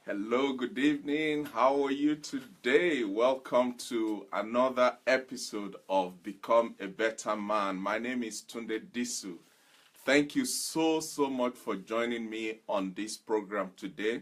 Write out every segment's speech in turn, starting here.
Hello, good evening. How are you today? Welcome to another episode of Become a Better Man. My name is Tunde Disu. Thank you so much for joining me on this program today.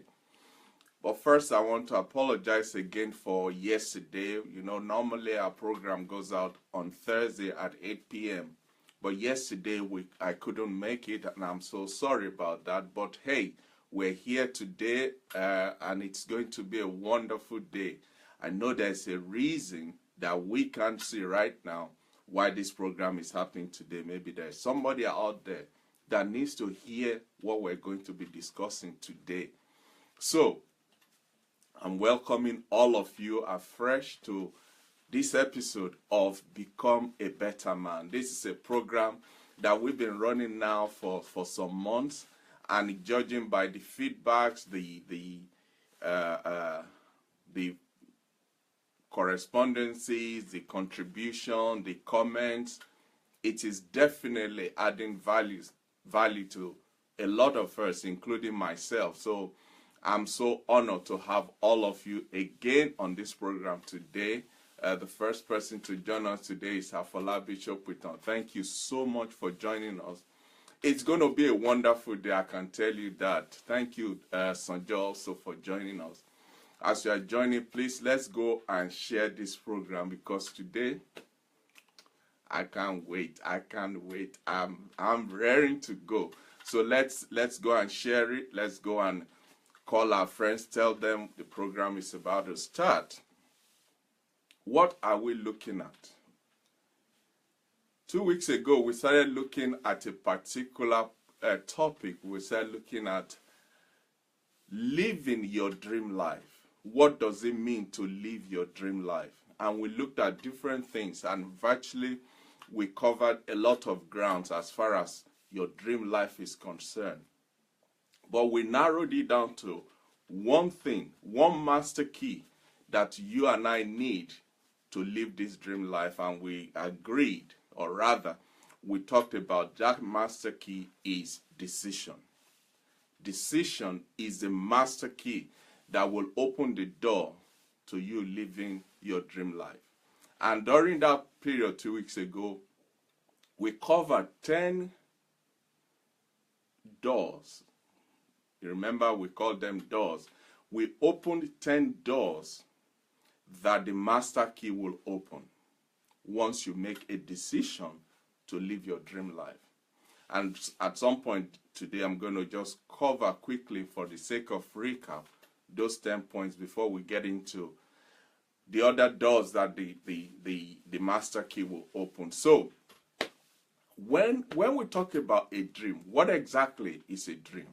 But first, I want to apologize again for yesterday. Normally our program goes out on Thursday at 8 p.m. But yesterday I couldn't make it, and I'm so sorry about that. But hey, we're here today, and it's going to be a wonderful day. I know there's a reason that we can't see right now why this program is happening today. Maybe there's somebody out there that needs to hear what we're going to be discussing today. So, I'm welcoming all of you afresh to this episode of Become a Better Man. This is a program that we've been running now for some months, and judging by the feedbacks, the correspondences, the contribution, the comments, it is definitely adding value to a lot of us, including myself. So I'm so honored to have all of you again on this program today. The first person to join us today is Afolabi Chopitan. Thank you so much for joining us. It's going to be a wonderful day, I can tell you that. Thank you, Sanjo, also for joining us. As you are joining, please, let's go and share this program, because today, I can't wait. I'm raring to go. So let's go and share it. Let's go and call our friends, tell them the program is about to start. What are we looking at? 2 weeks ago, we started looking at a particular topic. We started looking at living your dream life. What does it mean to live your dream life? And we looked at different things, and virtually we covered a lot of grounds as far as your dream life is concerned. But we narrowed it down to one thing, one master key that you and I need to live this dream life. And we agreed, or rather, we talked about that master key is decision. Decision is the master key that will open the door to you living your dream life. And during that period 2 weeks ago, we covered 10 doors. You remember, we called them doors. We opened 10 doors that the master key will open once you make a decision to live your dream life. And at some point today, I'm going to just cover quickly, for the sake of recap, those 10 points before we get into the other doors that the master key will open. So, when we talk about a dream, what exactly is a dream?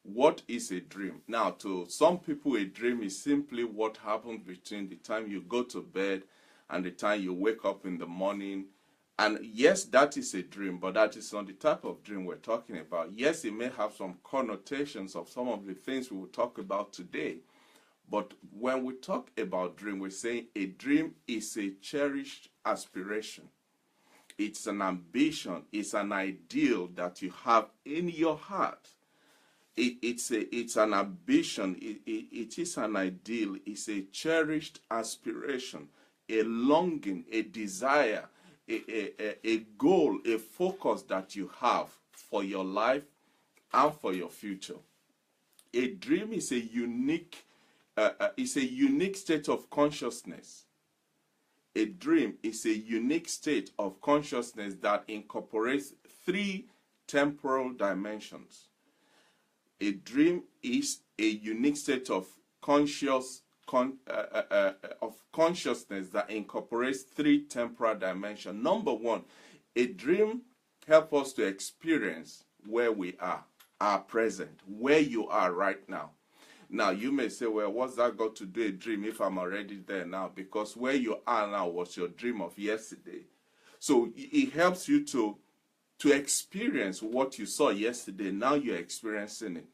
What is a dream? Now, to some people, a dream is simply what happens between the time you go to bed and the time you wake up in the morning. And yes, that is a dream, but that is not the type of dream we're talking about. Yes, it may have some connotations of some of the things we will talk about today. But when we talk about dream, we're saying a dream is a cherished aspiration. It's an ambition. It's an ideal that you have in your heart. It's an ambition. It is an ideal. It's a cherished aspiration, a longing, a desire, a goal, a focus that you have for your life and for your future. A dream is a unique state of consciousness. A dream is a unique state of consciousness that incorporates 3 temporal dimensions. A dream is a unique state of consciousness that incorporates 3 temporal dimensions. Number 1, a dream helps us to experience where we are, our present, where you are right now. Now, you may say, well, what's that got to do a dream if I'm already there now? Because where you are now was your dream of yesterday. So it helps you to experience what you saw yesterday. Now you're experiencing it.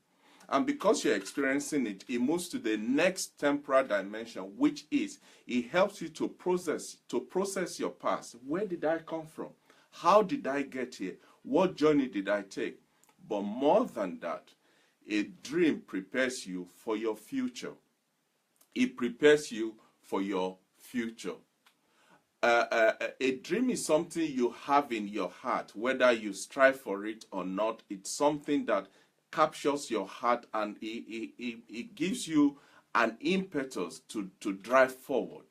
And because you're experiencing it, it moves to the next temporal dimension, which is, it helps you to process your past. Where did I come from? How did I get here? What journey did I take? But more than that, A dream prepares you for your future. It prepares you for your future. A dream is something you have in your heart, whether you strive for it or not. It's something that captures your heart, and it gives you an impetus to drive forward.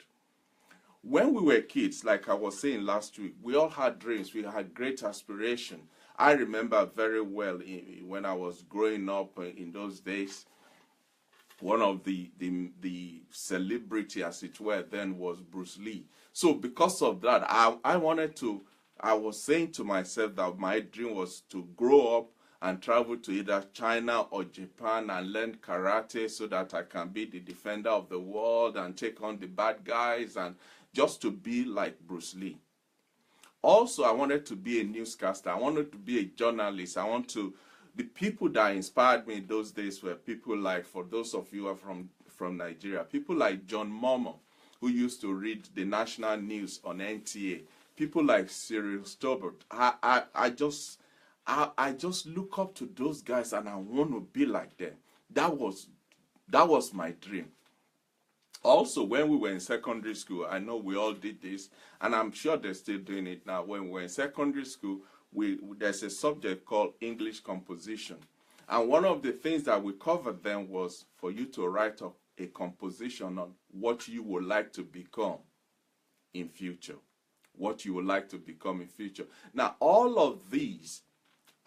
When we were kids, like I was saying last week, we all had dreams. We had great aspiration. I remember very well when I was growing up in those days, one of the celebrity, as it were, then was Bruce Lee. So because of that, I was saying to myself that my dream was to grow up and travel to either China or Japan and learn karate so that I can be the defender of the world and take on the bad guys, and just to be like Bruce Lee. Also, I wanted to be a newscaster. I wanted to be a journalist. The people that inspired me in those days were people like, for those of you who are from Nigeria, people like John Momo, who used to read the national news on NTA. People like Cyril Stobart. I just look up to those guys and I want to be like them. That was my dream. Also, when we were in secondary school, I know we all did this, and I'm sure they're still doing it now. When we were in secondary school, there's a subject called English composition. And one of the things that we covered then was for you to write a composition on what you would like to become in future. What you would like to become in future. Now, all of these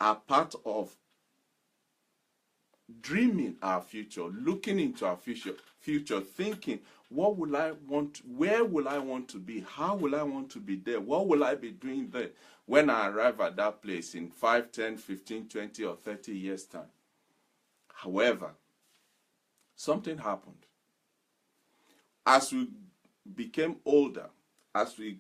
are part of dreaming our future, looking into our future, thinking, what will I want, where will I want to be, how will I want to be there, what will I be doing there when I arrive at that place in 5, 10, 15, 20 or 30 years time. However, something happened. As we became older, as we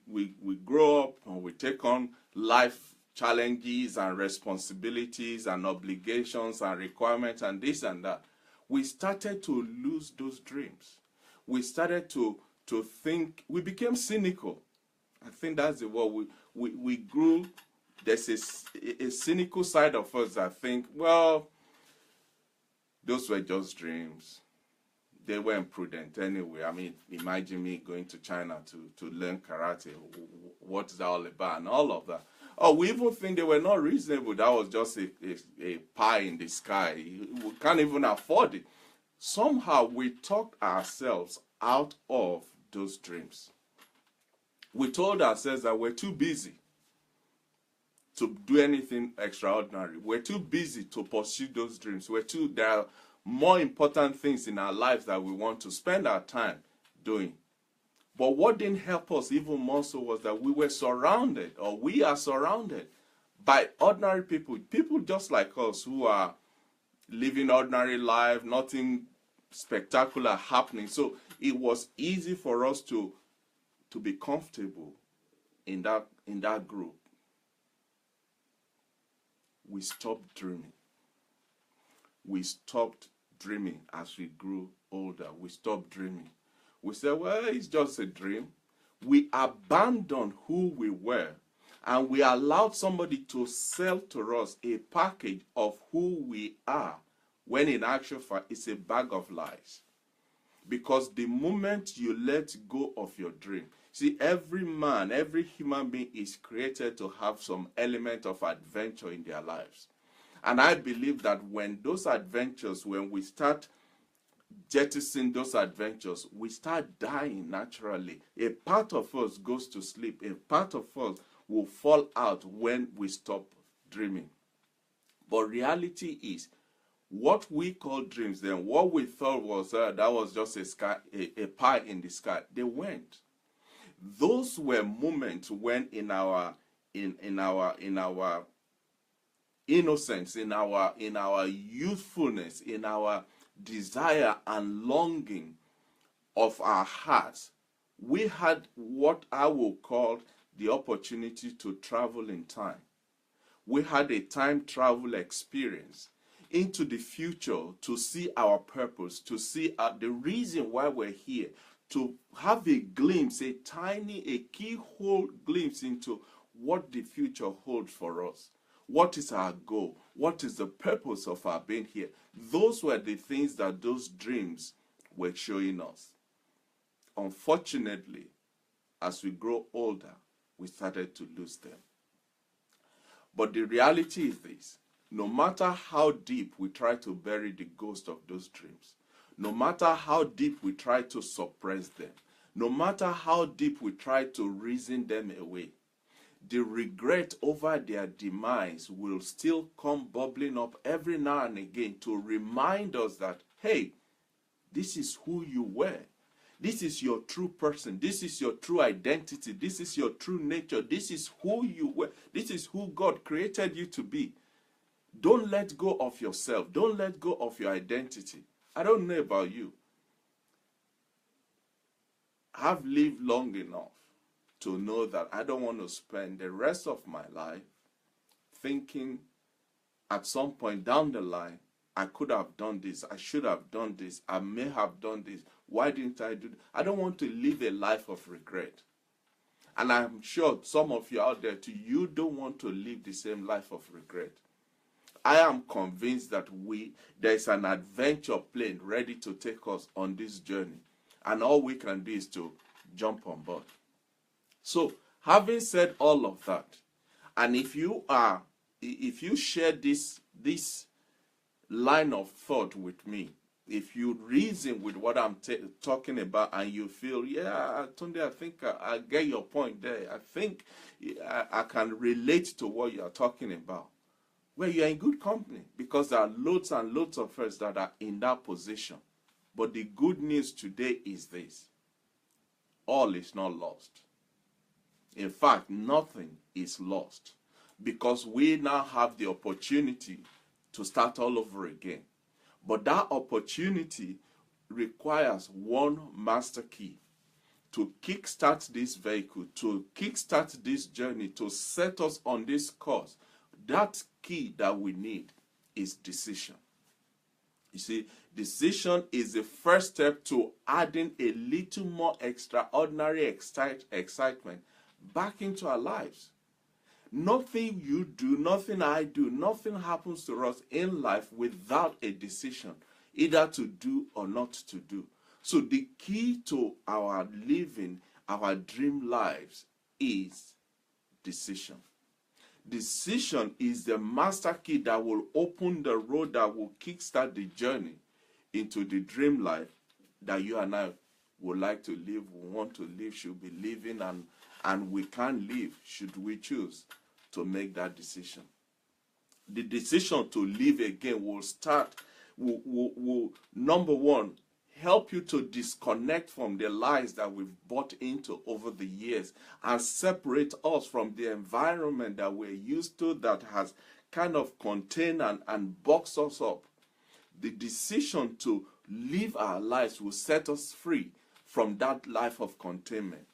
grow up and we take on life challenges and responsibilities and obligations and requirements and this and that, we started to lose those dreams. We started to think, we became cynical. I think that's the word. We grew. There's a cynical side of us that think, well, those were just dreams. They weren't prudent anyway. I mean, imagine me going to China to learn karate. What's that all about? And all of that. Oh, we even think they were not reasonable. That was just a pie in the sky. We can't even afford it. Somehow we talked ourselves out of those dreams. We told ourselves that we're too busy to do anything extraordinary. We're too busy to pursue those dreams. There are more important things in our lives that we want to spend our time doing. But what didn't help us even more so was that we are surrounded by ordinary people just like us who are living ordinary life, nothing spectacular happening. So it was easy for us to be comfortable in that group. We stopped dreaming. We stopped dreaming as we grew older. We stopped dreaming. We said, well, it's just a dream. We abandoned who we were, and we allowed somebody to sell to us a package of who we are, when in actual fact it's a bag of lies. Because the moment you let go of your dream, see, every man, every human being is created to have some element of adventure in their lives. And I believe that when we start jettisoning those adventures, we start dying naturally. A part of us goes to sleep. A part of us will fall out when we stop dreaming. But reality is, what we call dreams then, what we thought was that was just a pie in the sky, they weren't. Those were moments when in our innocence, in our youthfulness, in our desire and longing of our hearts, we had what I will call the opportunity to travel in time. We had a time travel experience into the future to see our purpose, to see the reason why we're here, to have a glimpse, a keyhole glimpse into what the future holds for us. What is our goal? What is the purpose of our being here? Those were the things that those dreams were showing us. Unfortunately, as we grow older, we started to lose them. But the reality is this: no matter how deep we try to bury the ghost of those dreams, no matter how deep we try to suppress them, no matter how deep we try to reason them away, the regret over their demise will still come bubbling up every now and again to remind us that, hey, this is who you were. This is your true person. This is your true identity. This is your true nature. This is who you were. This is who God created you to be. Don't let go of yourself. Don't let go of your identity. I don't know about you. I've lived long enough to know that I don't want to spend the rest of my life thinking at some point down the line, I could have done this, I should have done this, I may have done this. Why didn't I do it? I don't want to live a life of regret. And I'm sure some of you out there too, you don't want to live the same life of regret. I am convinced that there's an adventure plane ready to take us on this journey. And all we can do is to jump on board. So, having said all of that, and if you share this line of thought with me, if you reason with what I'm talking about and you feel, yeah, Tunde, I think I get your point there. I think I can relate to what you're talking about. Well, you're in good company, because there are loads and loads of us that are in that position. But the good news today is this: all is not lost. In fact, nothing is lost, because we now have the opportunity to start all over again. But that opportunity requires one master key to kickstart this vehicle, to kickstart this journey, to set us on this course. That key that we need is decision. You see, decision is the first step to adding a little more extraordinary excitement back into our lives. Nothing you do, nothing I do, nothing happens to us in life without a decision, either to do or not to do. So the key to our living, our dream lives, is decision. Decision is the master key that will open the road, that will kickstart the journey into the dream life that you and I would like to live, want to live, should be living, and we can live should we choose to make that decision. The decision to live again will number one, help you to disconnect from the lies that we've bought into over the years and separate us from the environment that we're used to, that has kind of contained and boxed us up. The decision to live our lives will set us free from that life of containment.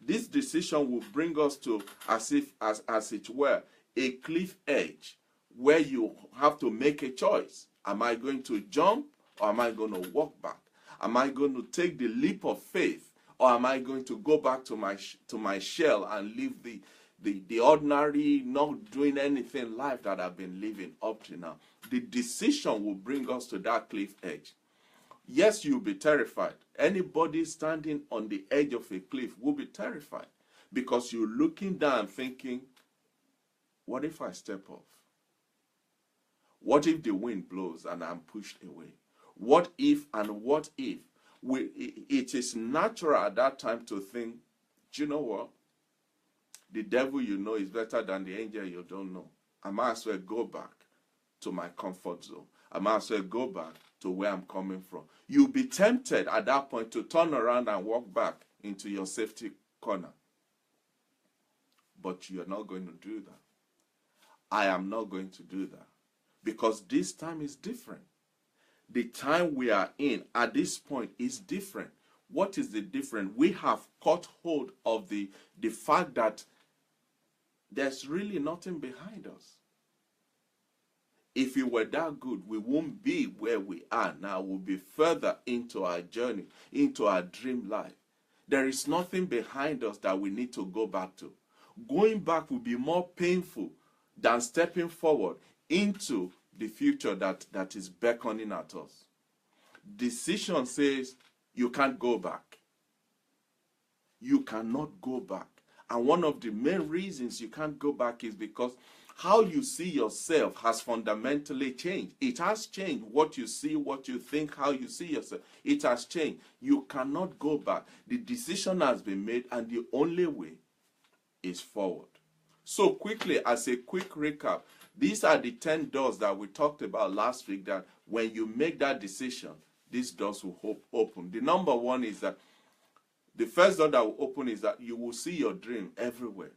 This decision will bring us to, as it were, a cliff edge where you have to make a choice. Am I going to jump, or am I going to walk back? Am I going to take the leap of faith, or am I going to go back to my shell and live the ordinary, not doing anything life that I've been living up to now? The decision will bring us to that cliff edge. Yes, you'll be terrified. Anybody standing on the edge of a cliff will be terrified, because you're looking down thinking, what if I step off? What if the wind blows and I'm pushed away? What if and what if? It is natural at that time to think, do you know what? The devil you know is better than the angel you don't know. I might as well go back to my comfort zone. I might as well go back to where I'm coming from. You'll be tempted at that point to turn around and walk back into your safety corner. But you're not going to do that. I am not going to do that, because this time is different. The time we are in at this point is different. What is the difference? We have caught hold of the fact that there's really nothing behind us. If we were that good, we won't be where we are now. We'll be further into our journey, into our dream life. There is nothing behind us that we need to go back to. Going back will be more painful than stepping forward into the future that is beckoning at us. Decision says you can't go back. You cannot go back. And one of the main reasons you can't go back is because how you see yourself has fundamentally changed. It has changed. What you see, what you think, how you see yourself, it has changed. You cannot go back. The decision has been made, and the only way is forward. So quickly, as a quick recap, these are the 10 doors that we talked about last week, that when you make that decision, these doors will open. The number one is that the first door that will open is that you will see your dream everywhere.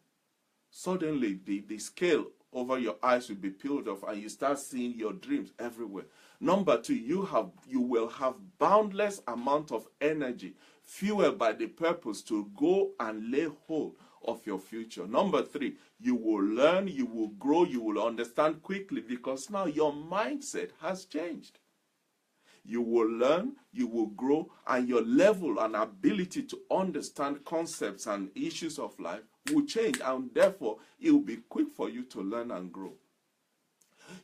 Suddenly, the scale over your eyes will be peeled off, and you start seeing your dreams everywhere. Number two, you will have boundless amount of energy, fueled by the purpose to go and lay hold of your future. Number three, you will learn, you will grow, you will understand quickly, because now your mindset has changed. You will learn, you will grow, and your level and ability to understand concepts and issues of life will change, and therefore it will be quick for you to learn and grow.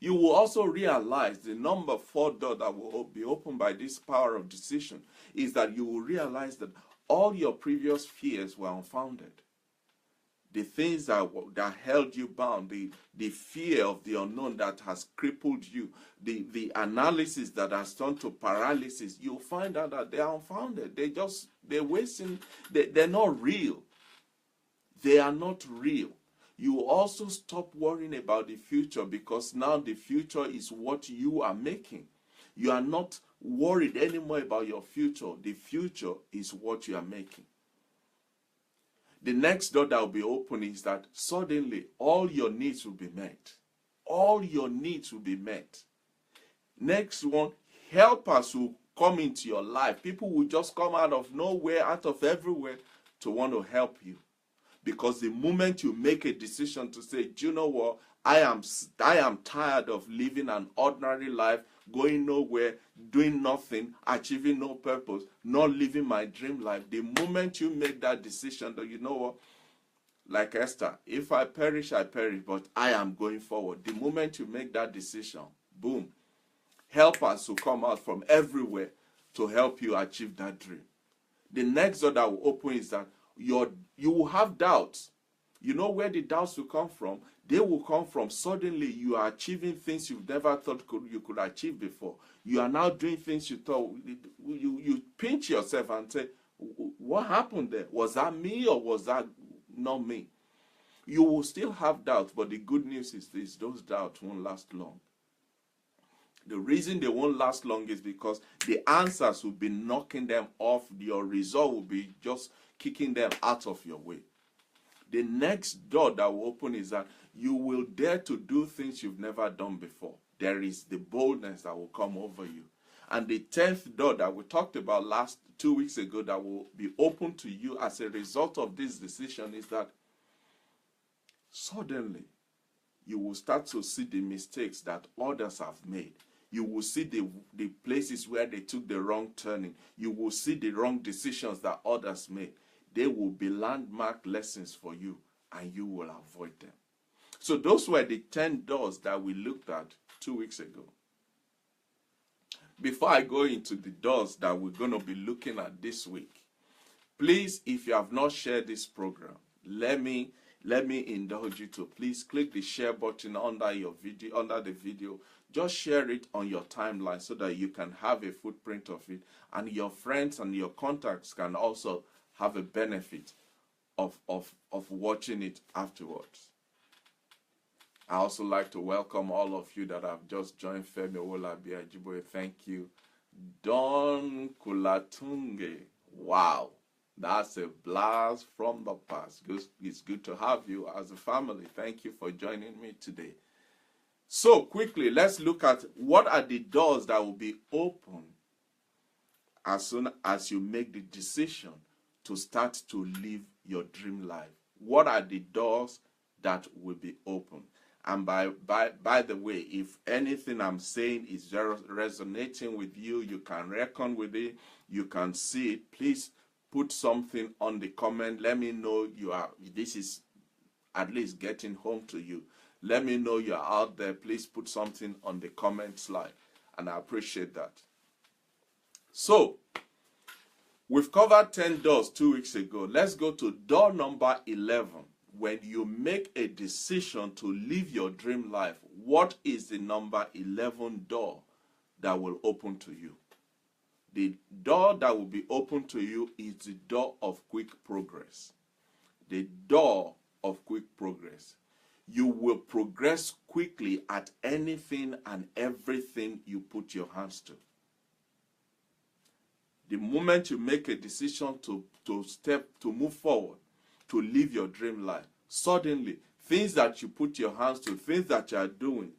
You will also realize the number 4 door that will be opened by this power of decision is that you will realize that all your previous fears were unfounded. The things that held you bound, the fear of the unknown that has crippled you, the analysis that has turned to paralysis, you'll find out that they are unfounded. They're wasting, they're not real. They are not real. You also stop worrying about the future, because now the future is what you are making. You are not worried anymore about your future. The future is what you are making. The next door that will be open is that suddenly all your needs will be met. All your needs will be met. Next one, helpers will come into your life. People will just come out of nowhere, out of everywhere, to want to help you. Because the moment you make a decision to say, do you know what, I am tired of living an ordinary life, going nowhere, doing nothing, achieving no purpose, not living my dream life. The moment you make that decision that, you know what, like Esther, if I perish, I perish, but I am going forward. The moment you make that decision, boom, helpers will come out from everywhere to help you achieve that dream. The next door that will open is that you will have doubts. You know where the doubts will come from? They will come from suddenly you are achieving things you never thought you could achieve before. You are now doing things you thought, you pinch yourself and say, what happened there? Was that me or was that not me? You will still have doubts, but the good news is this: those doubts won't last long. The reason they won't last long is because the answers will be knocking them off. Your result will be just kicking them out of your way. The next door that will open is that you will dare to do things you've never done before. There is the boldness that will come over you. And the 10th door that we talked about 2 weeks ago that will be open to you as a result of this decision is that suddenly you will start to see the mistakes that others have made. You will see the places where they took the wrong turning. You will see the wrong decisions that others made. They will be landmark lessons for you, and you will avoid them. So those were the 10 doors that we looked at 2 weeks ago. Before I go into the doors that we're going to be looking at this week, please, if you have not shared this program, let me indulge you to please click the share button under the video. Just share it on your timeline so that you can have a footprint of it, and your friends and your contacts can also have a benefit of watching it afterwards. I also like to welcome all of you that have just joined Femi Owolabi Ajiboye. Thank you. Don Kulatunge. Wow. That's a blast from the past. It's good to have you as a family. Thank you for joining me today. So quickly, let's look at what are the doors that will be open as soon as you make the decision to start to live your dream life. What are the doors that will be open? And by the way, if anything I'm saying is resonating with you, you can reckon with it, you can see it, please put something on the comment. Let me know this is at least getting home to you. Let me know you're out there. Please put something on the comment slide, and I appreciate that. So, we've covered 10 doors 2 weeks ago. Let's go to door number 11. When you make a decision to live your dream life, what is the number 11 door that will open to you? The door that will be open to you is the door of quick progress. The door of quick progress. You will progress quickly at anything and everything you put your hands to. The moment you make a decision to move forward, to live your dream life, suddenly, things that you put your hands to, things that you are doing,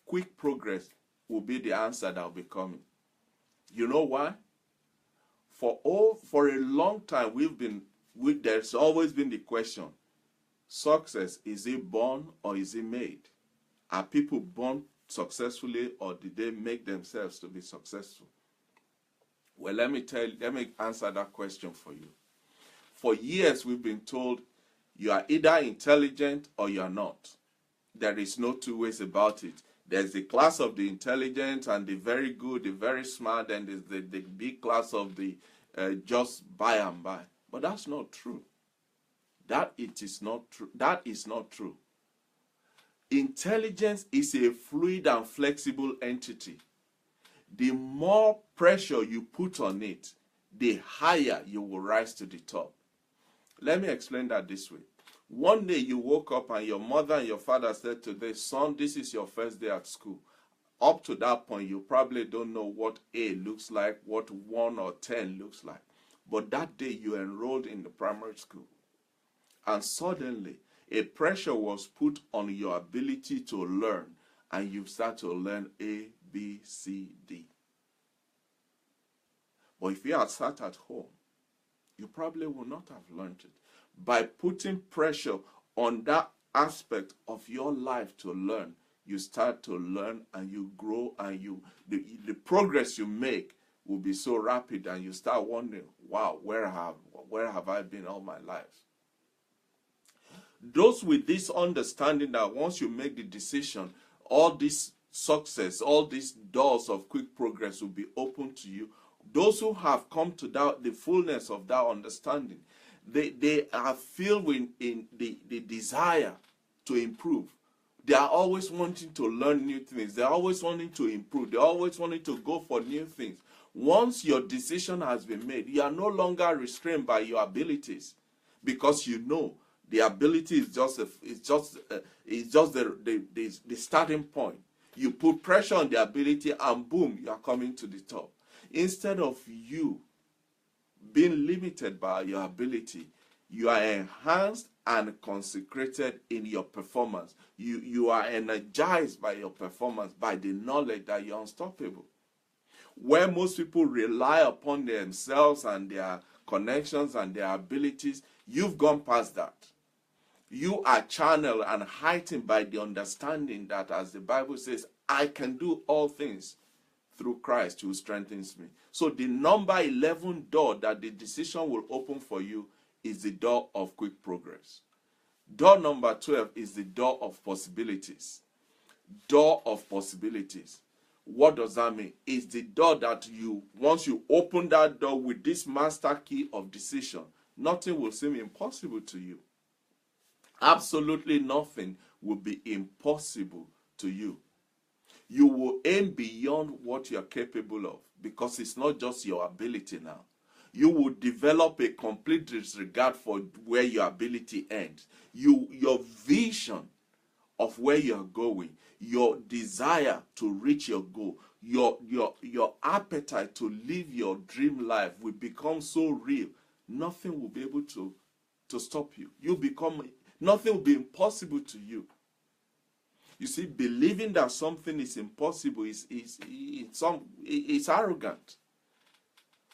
quick progress will be the answer that will be coming. You know why? For a long time, there's always been the question, success, is it born or is it made? Are people born successfully, or did they make themselves to be successful? Well, let me answer that question for you. For years, we've been told you are either intelligent or you are not. There is no two ways about it. There's the class of the intelligent and the very good, the very smart, and there's the big class of the just by and by. But that's not true. That is not true. Intelligence is a fluid and flexible entity. The more pressure you put on it, the higher you will rise to the top. Let me explain that this way. One day you woke up and your mother and your father said today, son, this is your first day at school. Up to that point, you probably don't know what A looks like, what 1 or 10 looks like. But that day you enrolled in the primary school. And suddenly, a pressure was put on your ability to learn, and you start to learn A, B, C, D. But if you had sat at home, you probably would not have learned it. By putting pressure on that aspect of your life to learn, you start to learn and you grow, and the progress you make will be so rapid, and you start wondering, wow, where have I been all my life? Those with this understanding that once you make the decision, all this success, all these doors of quick progress will be open to you. Those who have come to the fullness of that understanding, they are filled with the desire to improve. They are always wanting to learn new things. They are always wanting to improve. They are always wanting to go for new things. Once your decision has been made, you are no longer restrained by your abilities, because you know the ability is just the starting point. You put pressure on the ability, and boom, you are coming to the top. Instead of you being limited by your ability, you are enhanced and consecrated in your performance. You are energized by your performance, by the knowledge that you're unstoppable. Where most people rely upon themselves and their connections and their abilities, you've gone past that. You are channeled and heightened by the understanding that, as the Bible says, I can do all things through Christ who strengthens me. So the number 11 door that the decision will open for you is the door of quick progress. Door number 12 is the door of possibilities. Door of possibilities. What does that mean? It's the door that once you open that door with this master key of decision, nothing will seem impossible to you. Absolutely nothing will be impossible to you. You will aim beyond what you are capable of, because it's not just your ability now. You will develop a complete disregard for where your ability ends. Your vision of where you are going, your desire to reach your goal, your appetite to live your dream life will become so real, nothing will be able to stop you. Nothing will be impossible to you. You see, believing that something is impossible is arrogant,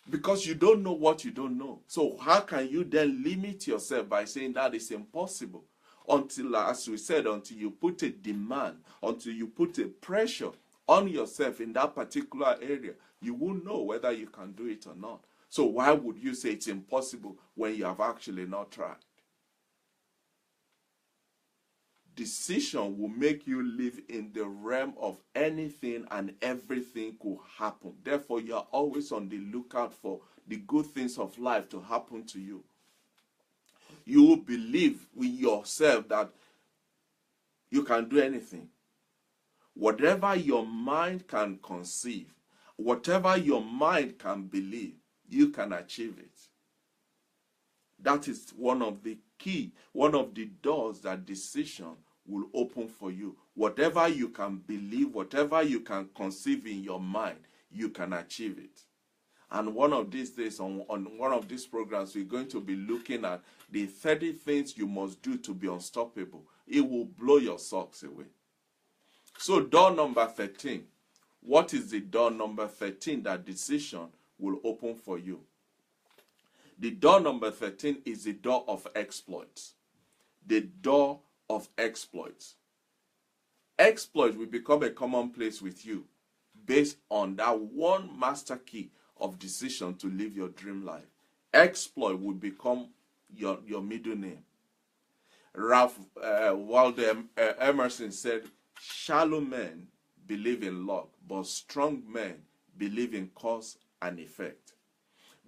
because you don't know what you don't know. So how can you then limit yourself by saying that is impossible? Until, as we said, until you put a demand, until you put a pressure on yourself in that particular area, you won't know whether you can do it or not. So why would you say it's impossible when you have actually not tried? decision will make you live in the realm of anything and everything could happen. Therefore, you are always on the lookout for the good things of life to happen to you. You will believe with yourself that you can do anything. Whatever your mind can conceive, whatever your mind can believe, you can achieve it. That is one of the doors that decision will open for you. Whatever you can believe, whatever you can conceive in your mind, you can achieve it. And one of these days, on one of these programs, we're going to be looking at the 30 things you must do to be unstoppable. It will blow your socks away. So door number 13. What is the door number 13 that decision will open for you? The door number 13 is the door of exploits. The door of exploits. Exploits will become a commonplace with you based on that one master key of decision to live your dream life. Exploit will become your middle name. Ralph Waldo Emerson said, shallow men believe in luck, but strong men believe in cause and effect.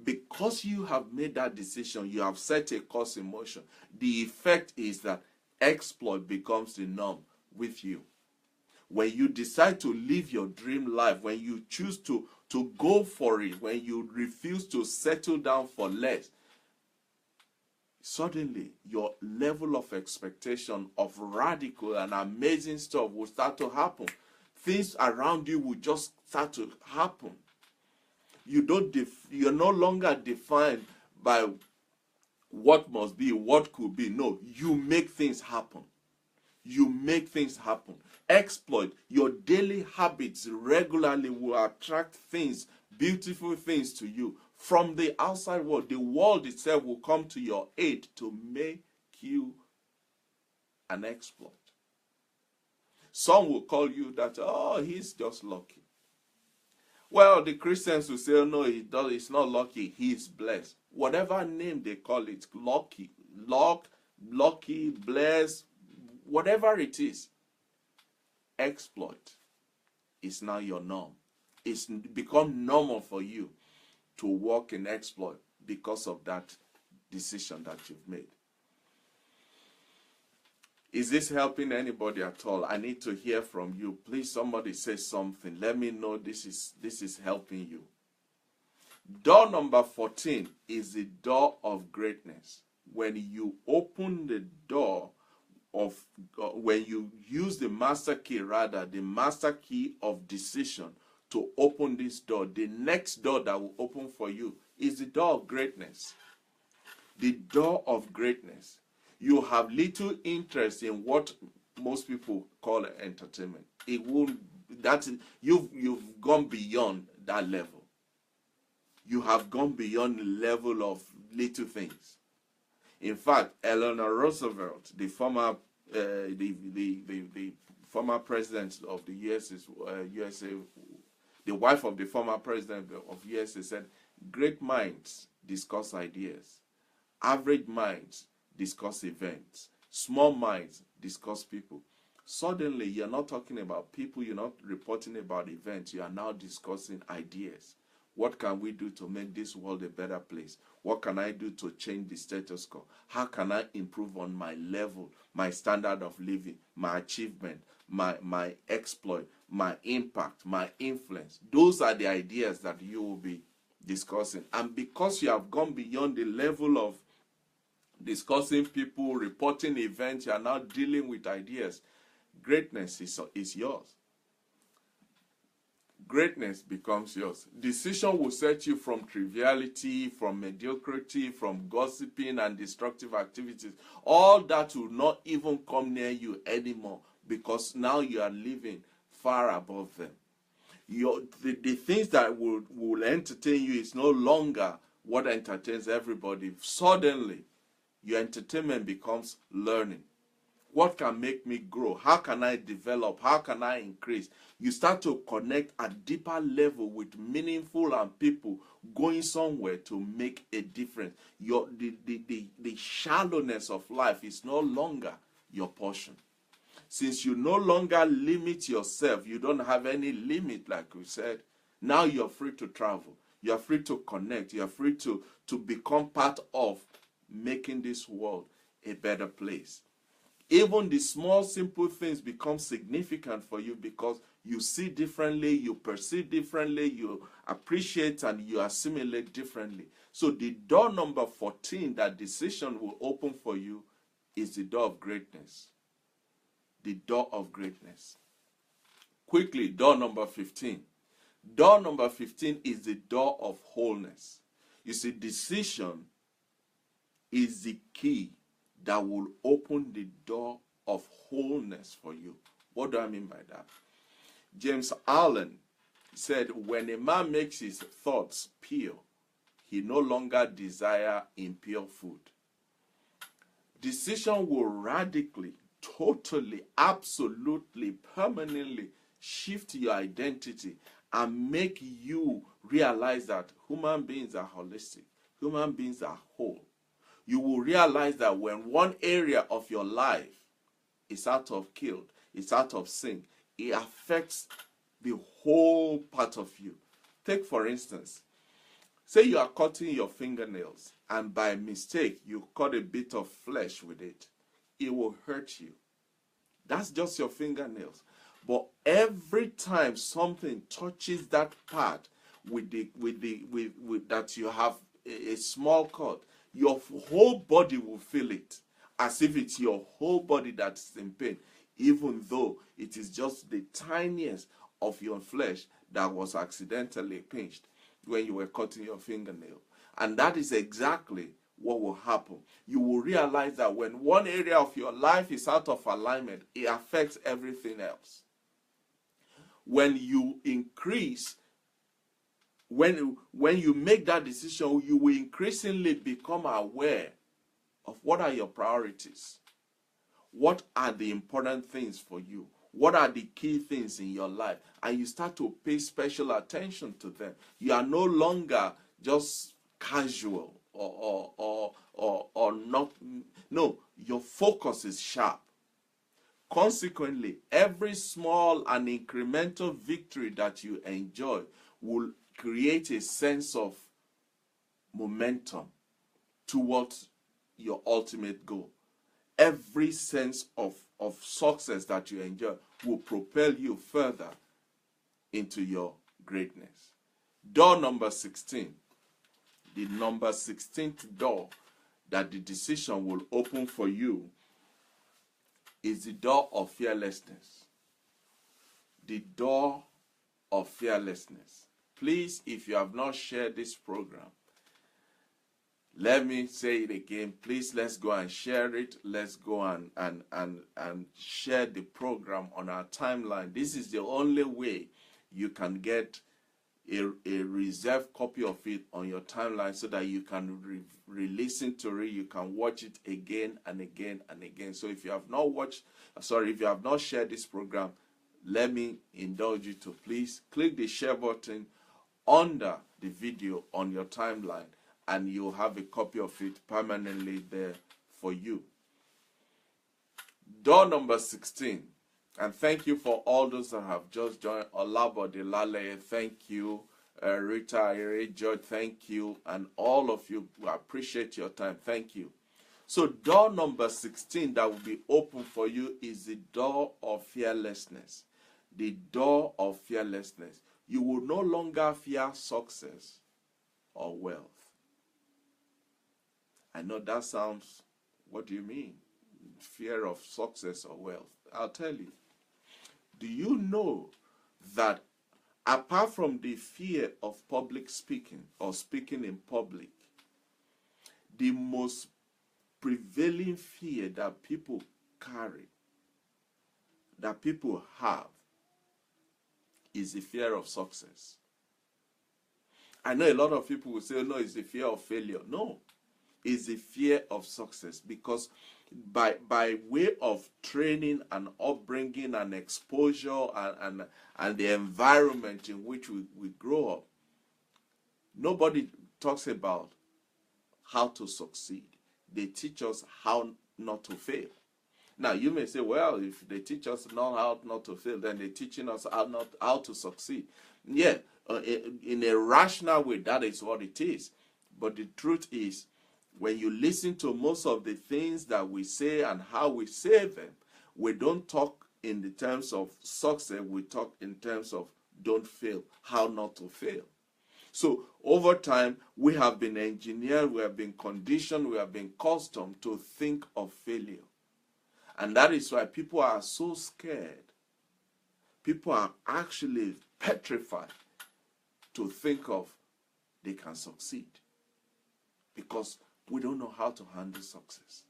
Because you have made that decision, you have set a cause in motion. The effect is that exploit becomes the norm with you. When you decide to live your dream life, when you choose to go for it, when you refuse to settle down for less, suddenly your level of expectation of radical and amazing stuff will start to happen. Things around you will just start to happen. You're no longer defined by what must be, what could be. No, you make things happen. You make things happen. Exploit. Your daily habits regularly will attract things, beautiful things to you from the outside world. The world itself will come to your aid to make you an exploit. Some will call you that, oh, he's just lucky. Well, the Christians will say, oh, no, it's not lucky, he's blessed. Whatever name they call it, lucky, blessed, whatever it is, exploit is now your norm. It's become normal for you to walk in exploit because of that decision that you've made. Is this helping anybody at all? I need to hear from you. Please, somebody say something. Let me know this is helping you. Door number 14 is the door of greatness. When you open the door of, when you use the master key, the master key of decision to open this door, the next door that will open for you is the door of greatness. The door of greatness. You have little interest in what most people call entertainment. You've gone beyond that level. You have gone beyond the level of little things. In fact, Eleanor Roosevelt, the former president of the USA, the wife of the former president of USA, said, "Great minds discuss ideas. Average minds discuss events. Small minds discuss people." Suddenly, you're not talking about people, you're not reporting about events, you are now discussing ideas. What can we do to make this world a better place? What can I do to change the status quo? How can I improve on my level, my standard of living, my achievement, my exploit, my impact, my influence? Those are the ideas that you will be discussing. And because you have gone beyond the level of discussing people, reporting events, you are now dealing with ideas. Greatness is yours. Greatness becomes yours. Decision will set you from triviality, from mediocrity, from gossiping and destructive activities. All that will not even come near you anymore because now you are living far above them. The things that will entertain you is no longer what entertains everybody. Suddenly, your entertainment becomes learning. What can make me grow? How can I develop? How can I increase? You start to connect at deeper level with meaningful and people going somewhere to make a difference. The shallowness of life is no longer your portion. Since you no longer limit yourself, you don't have any limit, like we said, now you're free to travel. You're free to connect. You're free to become part of making this world a better place. Even the small, simple things become significant for you because you see differently, you perceive differently, you appreciate and you assimilate differently. So the door number 14 that decision will open for you is the door of greatness. The door of greatness. Quickly, door number 15. Door number 15 is the door of wholeness. You see, decision is the key that will open the door of wholeness for you. What do I mean by that? James Allen said, when a man makes his thoughts pure, he no longer desires impure food. Decision will radically, totally, absolutely, permanently shift your identity and make you realize that human beings are holistic. Human beings are whole. You will realize that when one area of your life is out of kilter, it's out of sync, it affects the whole part of you. Take for instance, say you are cutting your fingernails and by mistake you cut a bit of flesh with it. It will hurt you. That's just your fingernails. But every time something touches that part with that you have a small cut, your whole body will feel it as if it's your whole body that's in pain, even though it is just the tiniest of your flesh that was accidentally pinched when you were cutting your fingernail. And that is exactly what will happen. You will realize that when one area of your life is out of alignment, it affects everything else. When you increase, when you make that decision, you will increasingly become aware of what are your priorities. What are the important things for you? What are the key things in your life? And you start to pay special attention to them. You are no longer just casual or not. No, your focus is sharp. Consequently, every small and incremental victory that you enjoy will create a sense of momentum towards your ultimate goal. Every sense of success that you enjoy will propel you further into your greatness. Door number 16. The number 16th door that the decision will open for you is the door of fearlessness. The door of fearlessness. Please, if you have not shared this program, let me say it again. Please, let's go and share it. Let's go and share the program on our timeline. This is the only way you can get a reserved copy of it on your timeline so that you can re-listen to it. You can watch it again and again and again. So if you have not shared this program, let me indulge you to please click the share button under the video on your timeline, and you'll have a copy of it permanently there for you. Door number 16. And thank you for all those that have just joined. Olabode Lale, thank you. Rita Ire, George, thank you. And all of you, we appreciate your time. Thank you. So door number 16 that will be open for you is the door of fearlessness. The door of fearlessness. You will no longer fear success or wealth. I know that sounds, what do you mean? Fear of success or wealth. I'll tell you. Do you know that apart from the fear of public speaking or speaking in public, the most prevailing fear that people carry, that people have, is the fear of success? I know a lot of people will say, no, it's the fear of failure. No, it's the fear of success, because by way of training and upbringing and exposure and the environment in which we grow up, nobody talks about how to succeed. They teach us how not to fail. Now, you may say, well, if they teach us how not to fail, then they're teaching us how to succeed. Yeah, in a rational way, that is what it is. But the truth is, when you listen to most of the things that we say and how we say them, we don't talk in the terms of success, we talk in terms of don't fail, how not to fail. So over time, we have been engineered, we have been conditioned, we have been accustomed to think of failure. And that is why people are so scared. People are actually petrified to think of they can succeed. Because we don't know how to handle success.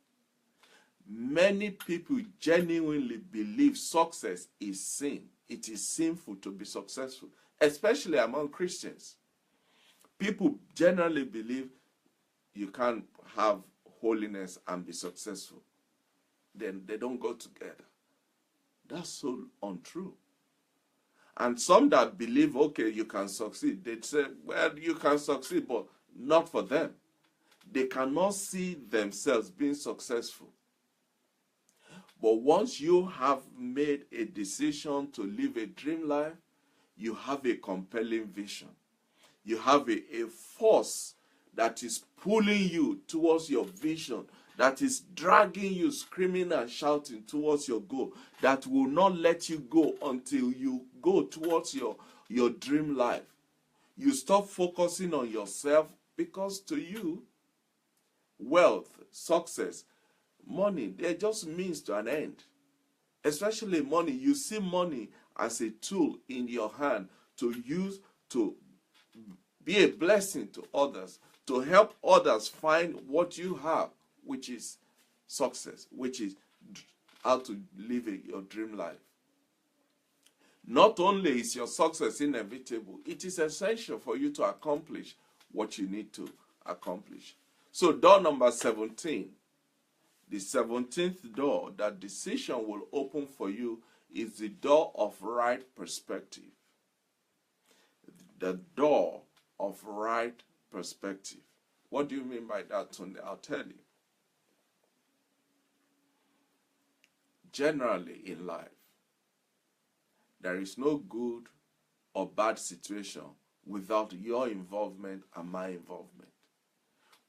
Many people genuinely believe success is sin. It is sinful to be successful, especially among Christians. People generally believe you can't have holiness and be successful. Then they don't go together. That's so untrue. And some that believe, okay, you can succeed, they say, well, you can succeed, but not for them. They cannot see themselves being successful. But once you have made a decision to live a dream life, you have a compelling vision. You have a force that is pulling you towards your vision, that is dragging you, screaming and shouting towards your goal, that will not let you go until you go towards your dream life. You stop focusing on yourself, because to you, wealth, success, money, they're just means to an end. Especially money. You see money as a tool in your hand to use to be a blessing to others, to help others find what you have, which is success, which is how to live your dream life. Not only is your success inevitable, it is essential for you to accomplish what you need to accomplish. So door number 17, the 17th door that decision will open for you is the door of right perspective. The door of right perspective. What do you mean by that, Tunde? I'll tell you. Generally in life, there is no good or bad situation without your involvement and my involvement.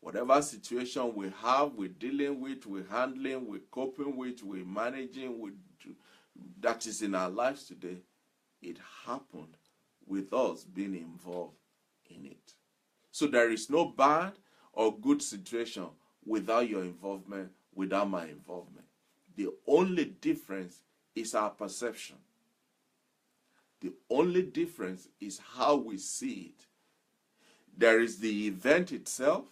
Whatever situation we have, we're dealing with, we're handling, we're coping with, we're managing, that is in our lives today, it happened with us being involved in it. So there is no bad or good situation without your involvement, without my involvement. The only difference is our perception. The only difference is how we see it. There is the event itself,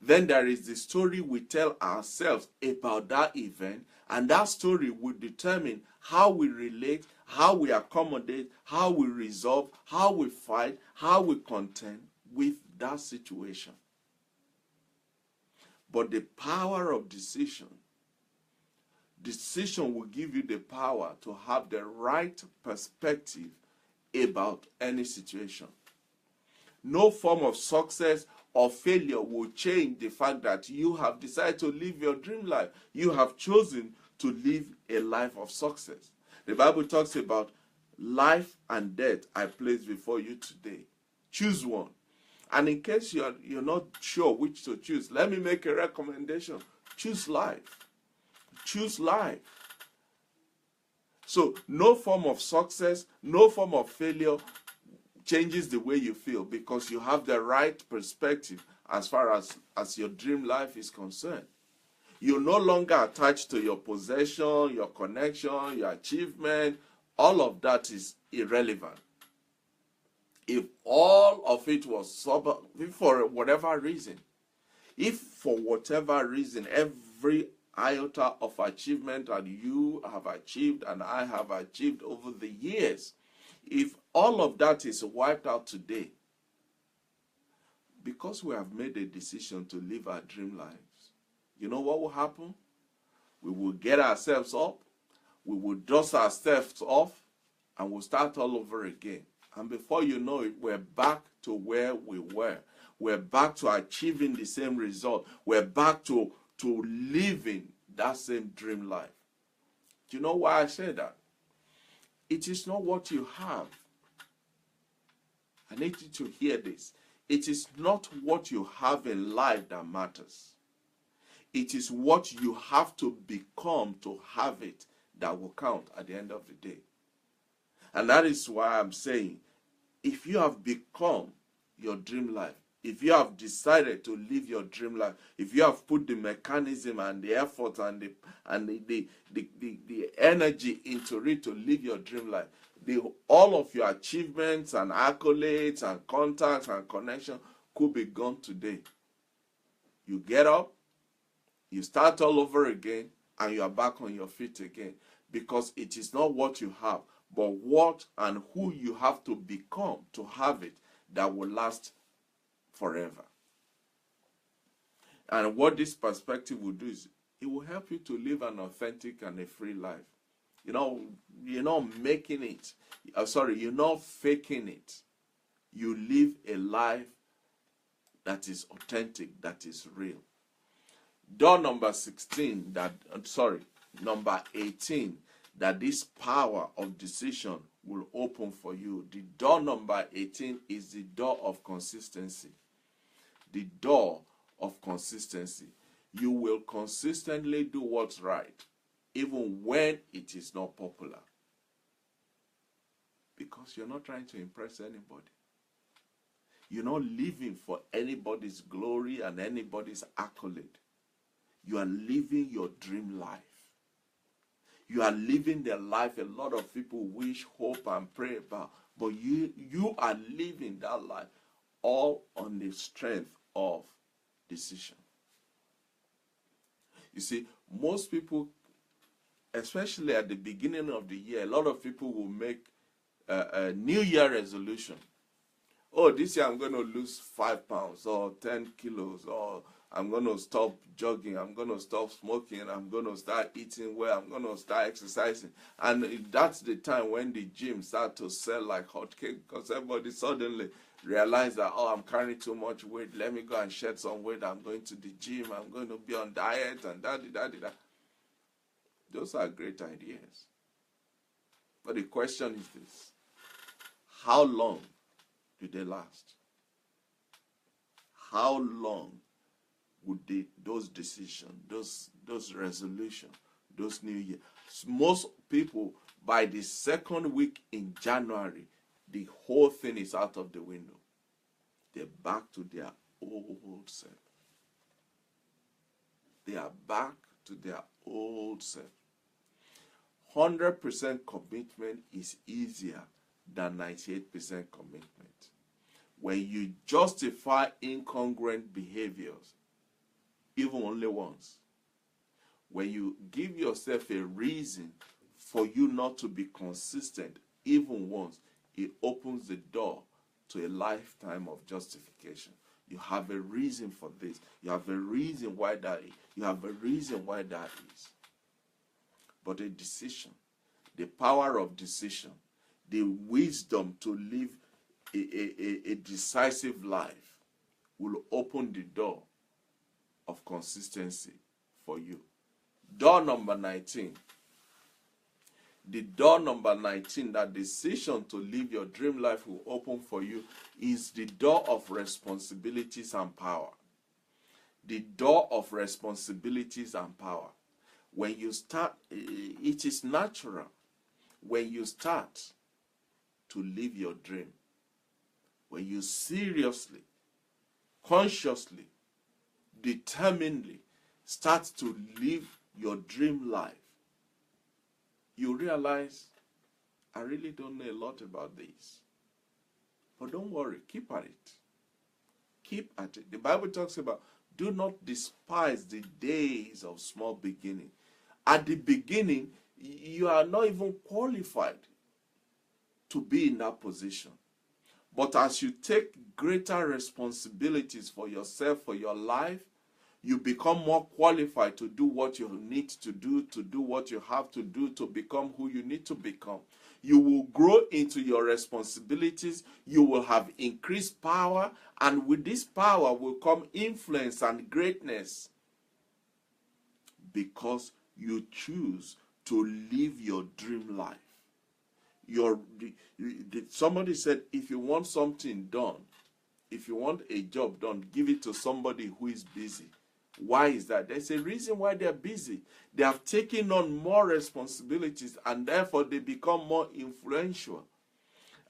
then there is the story we tell ourselves about that event, and that story will determine how we relate, how we accommodate, how we resolve, how we fight, how we contend with that situation. But the power of decision will give you the power to have the right perspective about any situation. No form of success or failure will change the fact that you have decided to live your dream life. You have chosen to live a life of success. The Bible talks about life and death I place before you today. Choose one. And in case you're not sure which to choose, let me make a recommendation. Choose life. Choose life. So no form of success, no form of failure changes the way you feel, because you have the right perspective as far as your dream life is concerned. You're no longer attached to your possession, your connection, your achievement. All of that is irrelevant. If all of it was for whatever reason, if for whatever reason every iota of achievement that you have achieved and I have achieved over the years, if all of that is wiped out today, because we have made a decision to live our dream lives, you know what will happen? We will get ourselves up, we will dust ourselves off, and we'll start all over again. And before you know it, we're back to where we were. We're back to achieving the same result. We're back to living that same dream life. Do you know why I say that? It is not what you have. I need you to hear this. It is not what you have in life that matters. It is what you have to become to have it that will count at the end of the day. And that is why I'm saying, if you have become your dream life, if you have decided to live your dream life, if you have put the mechanism and the effort and the energy into it to live your dream life, all of your achievements and accolades and contacts and connections could be gone today. You get up, you start all over again, and you are back on your feet again. Because it is not what you have, but what and who you have to become to have it that will last forever. And what this perspective will do is it will help you to live an authentic and a free life. You're not making it. You're not faking it. You live a life that is authentic, that is real. Door number 18, that this power of decision will open for you. The door number 18 is the door of consistency. The door of consistency. You will consistently do what's right, even when it is not popular. Because you're not trying to impress anybody. You're not living for anybody's glory and anybody's accolade. You are living your dream life. You are living the life a lot of people wish, hope, and pray about. But you are living that life all on the strength of decision. You see, most people, especially at the beginning of the year, a lot of people will make a New Year resolution. Oh, this year I'm going to lose 5 pounds or 10 kilos, or I'm going to stop jogging, I'm going to stop smoking, I'm going to start eating well, I'm going to start exercising. And that's the time when the gym starts to sell like hotcake, because everybody suddenly realizes that, oh, I'm carrying too much weight, let me go and shed some weight, I'm going to the gym, I'm going to be on diet, and that. Those are great ideas. But the question is this: how long do they last? How long would those decisions, those resolutions, those New Year? Most people, by the second week in January, the whole thing is out of the window. They're back to their old self. They are back to their old self. 100% commitment is easier than 98% commitment. When you justify incongruent behaviors, even only once, when you give yourself a reason for you not to be consistent, even once, it opens the door to a lifetime of justification. You have a reason for this. You have a reason why that is. You have a reason why that is. But a decision, the power of decision, the wisdom to live a decisive life will open the door of consistency for you. Door number 19. The door number 19, that decision to live your dream life will open for you, is the door of responsibilities and power. The door of responsibilities and power. When you start, it is natural. When you start to live your dream, when you seriously, consciously, determinedly start to live your dream life, you realize, I really don't know a lot about this. But don't worry, keep at it. Keep at it. The Bible talks about, do not despise the days of small beginning. At the beginning, you are not even qualified to be in that position. But as you take greater responsibilities for yourself, for your life, you become more qualified to do what you need to do what you have to do to become who you need to become. You will grow into your responsibilities. You will have increased power. And with this power will come influence and greatness. Because you choose to live your dream life. Somebody said, if you want something done, if you want a job done, give it to somebody who is busy. Why is that? There's a reason why they're busy. They have taken on more responsibilities, and therefore they become more influential.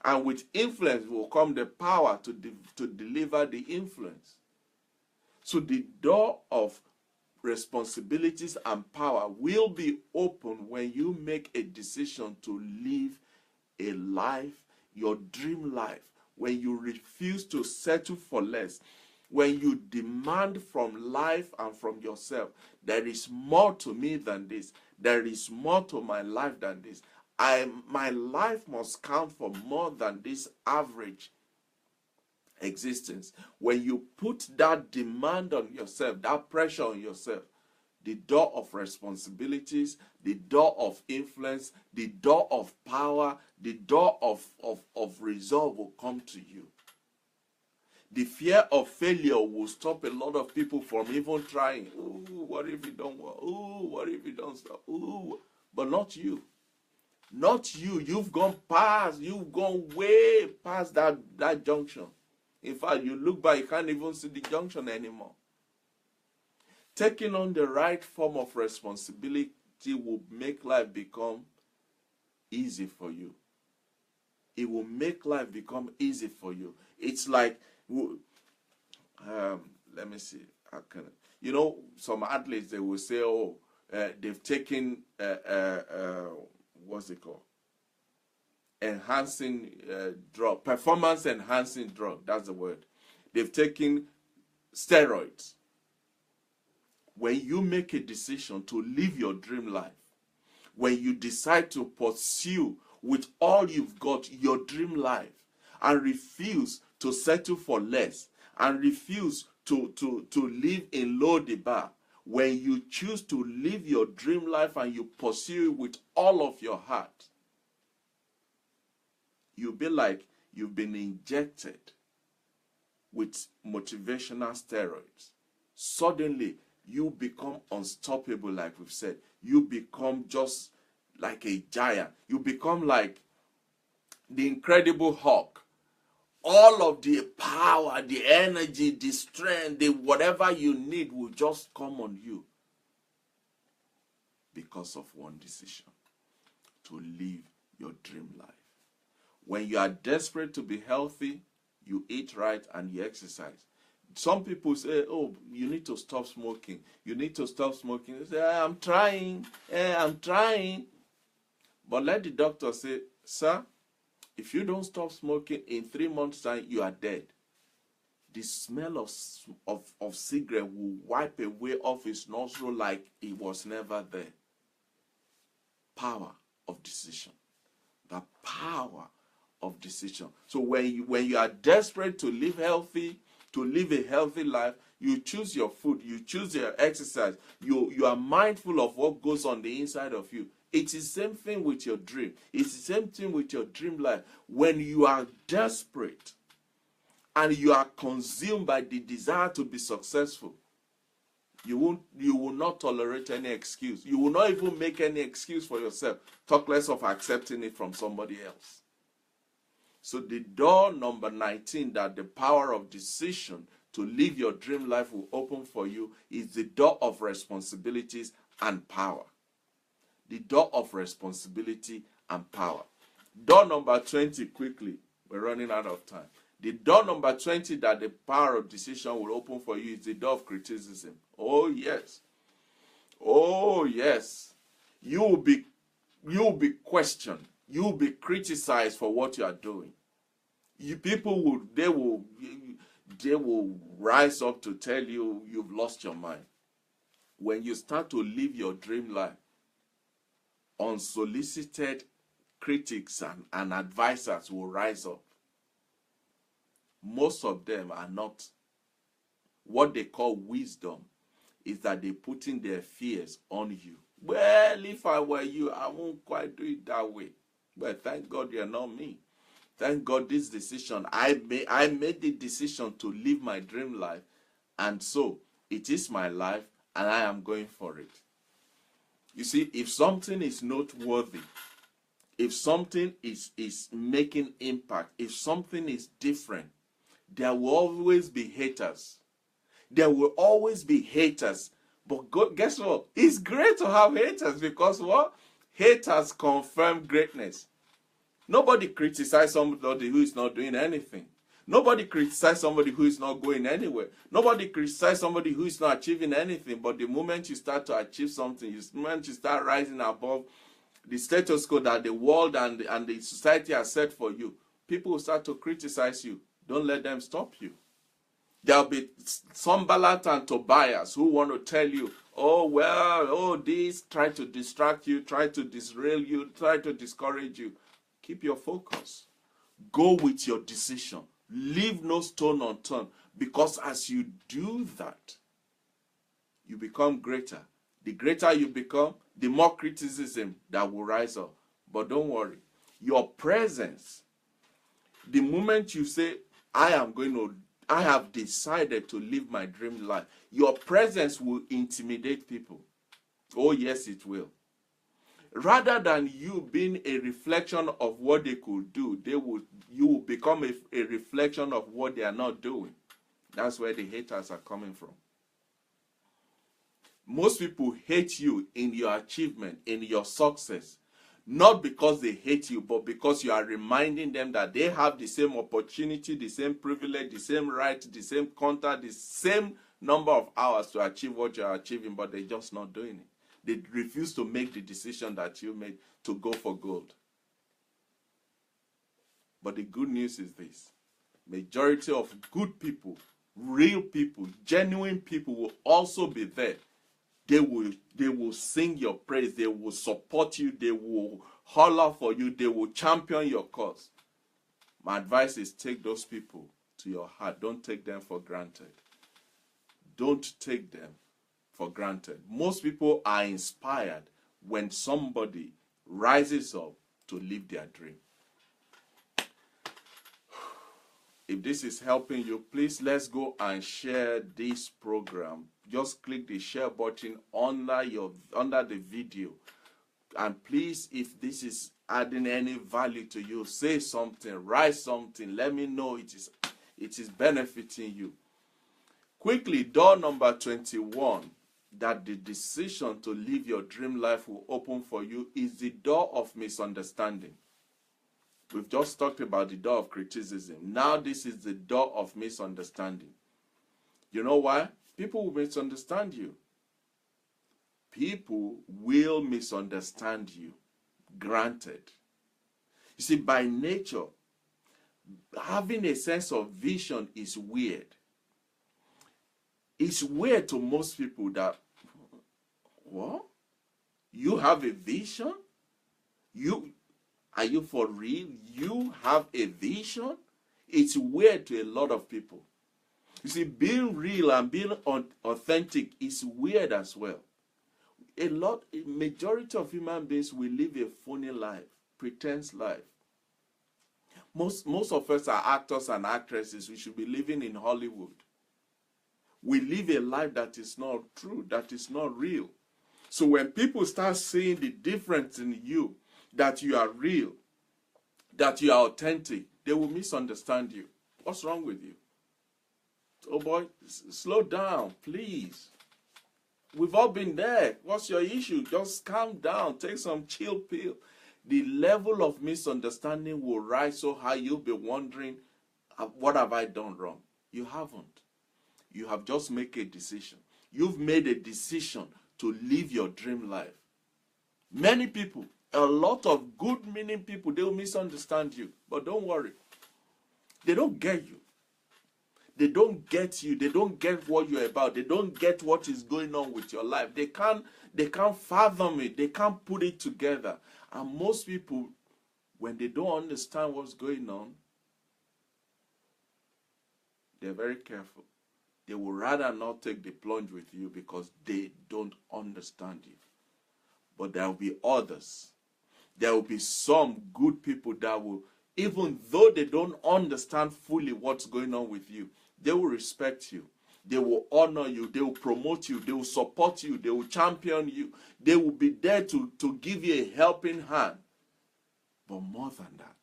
And with influence will come the power to deliver the influence. So the door of responsibilities and power will be open when you make a decision to live a life, your dream life, when you refuse to settle for less, when you demand from life and from yourself, there is more to me than this, there is more to my life than this. My life must count for more than this average existence. When you put that demand on yourself, that pressure on yourself, the door of responsibilities, the door of influence, the door of power, the door of resolve will come to you. The fear of failure will stop a lot of people from even trying. Ooh, what if you don't work? Ooh, what if you don't stop? Ooh, but not you. Not you. You've gone way past that junction. In fact, you look back, you can't even see the junction anymore. Taking on the right form of responsibility will make life become easy for you. It will make life become easy for you. It's like, let me see. Some athletes, they will say, they've taken, what's it called? Enhancing drug, performance enhancing drug, that's the word. They've taken steroids. When you make a decision to live your dream life, when you decide to pursue with all you've got your dream life and refuse to settle for less and refuse to live in low bar, when you choose to live your dream life and you pursue it with all of your heart, you'll be like you've been injected with motivational steroids. Suddenly, you become unstoppable, like we've said. You become just like a giant. You become like the Incredible Hulk. All of the power, the energy, the strength, whatever you need will just come on you because of one decision: to live your dream life. When you are desperate to be healthy, you eat right and you exercise. Some people say, oh, you need to stop smoking. You need to stop smoking. They say, I'm trying. I'm trying. But let the doctor say, sir, if you don't stop smoking, in 3 months' time, you are dead. The smell of cigarette will wipe away off his nostril like it was never there. Power of decision. The power of decision. So when you are desperate to live healthy, to live a healthy life, you choose your food, you choose your exercise, you are mindful of what goes on the inside of you. It's the same thing with your dream. It's the same thing with your dream life. When you are desperate and you are consumed by the desire to be successful, you will not tolerate any excuse. You will not even make any excuse for yourself. Talk less of accepting it from somebody else. So the door number 19, that the power of decision to live your dream life will open for you, is the door of responsibilities and power. The door of responsibility and power. Door number 20, quickly. We're running out of time. The door number 20 that the power of decision will open for you is the door of criticism. Oh, yes. Oh, yes. You will be questioned. You will be criticized for what you are doing. They will rise up to tell you you've lost your mind. When you start to live your dream life, unsolicited critics and advisors will rise up. Most of them are not. What they call wisdom is that they put in their fears on you. Well, if I were you, I won't quite do it that way. But thank God you're not me. Thank God this decision, I made the decision to live my dream life, and so it is my life and I am going for it. You see, if something is noteworthy, if something is making impact, if something is different, there will always be haters. There will always be haters. But guess what? It's great to have haters, because what? Haters confirm greatness. Nobody criticizes somebody who is not doing anything. Nobody criticizes somebody who is not going anywhere. Nobody criticizes somebody who is not achieving anything. But the moment you start to achieve something, the moment you start rising above the status quo that the world and the society has set for you, people will start to criticize you. Don't let them stop you. There'll be Sanballat and Tobias who want to tell you, oh, well, oh, this, try to distract you, try to disrail you, try to discourage you. Keep your focus. Go with your decision. Leave no stone unturned, because as you do that, you become greater. The greater you become, the more criticism that will rise up. But don't worry. Your presence, the moment you say, I have decided to live my dream life, your presence will intimidate people. Oh, yes, it will. Rather than you being a reflection of what they could do, you will become a reflection of what they are not doing. That's where the haters are coming from. Most people hate you in your achievement, in your success, not because they hate you, but because you are reminding them that they have the same opportunity, the same privilege, the same right, the same contact, the same number of hours to achieve what you are achieving, but they're just not doing it. They refuse to make the decision that you made to go for gold. But the good news is this: majority of good people, real people, genuine people will also be there. They will sing your praise. They will support you. They will holler for you. They will champion your cause. My advice is, take those people to your heart. Don't take them for granted. Don't take them for granted. Most people are inspired when somebody rises up to live their dream. If this is helping you, please let's go and share this program. Just click the share button under the video. And please, if this is adding any value to you, say something, write something, let me know it is benefiting you. Quickly, door number 21, that the decision to live your dream life will open for you, is the door of misunderstanding. We've just talked about the door of criticism. Now this is the door of misunderstanding. You know why? People will misunderstand you. People will misunderstand you. Granted. You see, by nature, having a sense of vision is weird. It's weird to most people that, what? You have a vision? Are you for real? You have a vision? It's weird to a lot of people. You see, being real and being authentic is weird as well. A majority of human beings will live a phony life, pretense life. Most of us are actors and actresses. We should be living in Hollywood. We live a life that is not true, that is not real. So when people start seeing the difference in you, that you are real, that you are authentic, they will misunderstand you. What's wrong with you? Oh boy, slow down, please. We've all been there. What's your issue? Just calm down, take some chill pill. The level of misunderstanding will rise so high you'll be wondering, what have I done wrong? You haven't. You have just made a decision. You've made a decision to live your dream life. Many people, a lot of good-meaning people, they will misunderstand you. But don't worry. They don't get you. They don't get you. They don't get what you're about. They don't get what is going on with your life. They can't fathom it. They can't put it together. And most people, when they don't understand what's going on, they're very careful. They will rather not take the plunge with you because they don't understand you. But there will be others. There will be some good people that will, even though they don't understand fully what's going on with you, they will respect you. They will honor you. They will promote you. They will support you. They will champion you. They will be there to give you a helping hand. But more than that,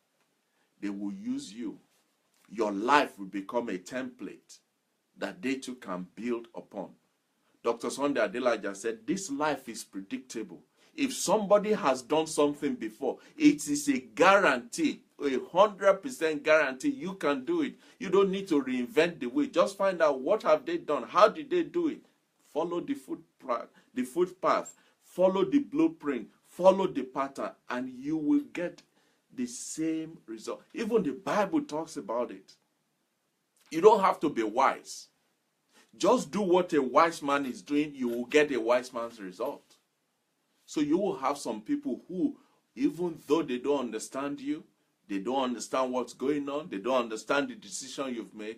they will use you. Your life will become a template that they too can build upon. Dr. Sunday Adelaja said, this life is predictable. If somebody has done something before, it is a guarantee, a 100% guarantee you can do it. You don't need to reinvent the wheel. Just find out what have they done. How did they do it? Follow the footpath. Follow the blueprint. Follow the pattern, and you will get the same result. Even the Bible talks about it. You don't have to be wise. Just do what a wise man is doing. You will get a wise man's result. So you will have some people who, even though they don't understand you, they don't understand what's going on, they don't understand the decision you've made,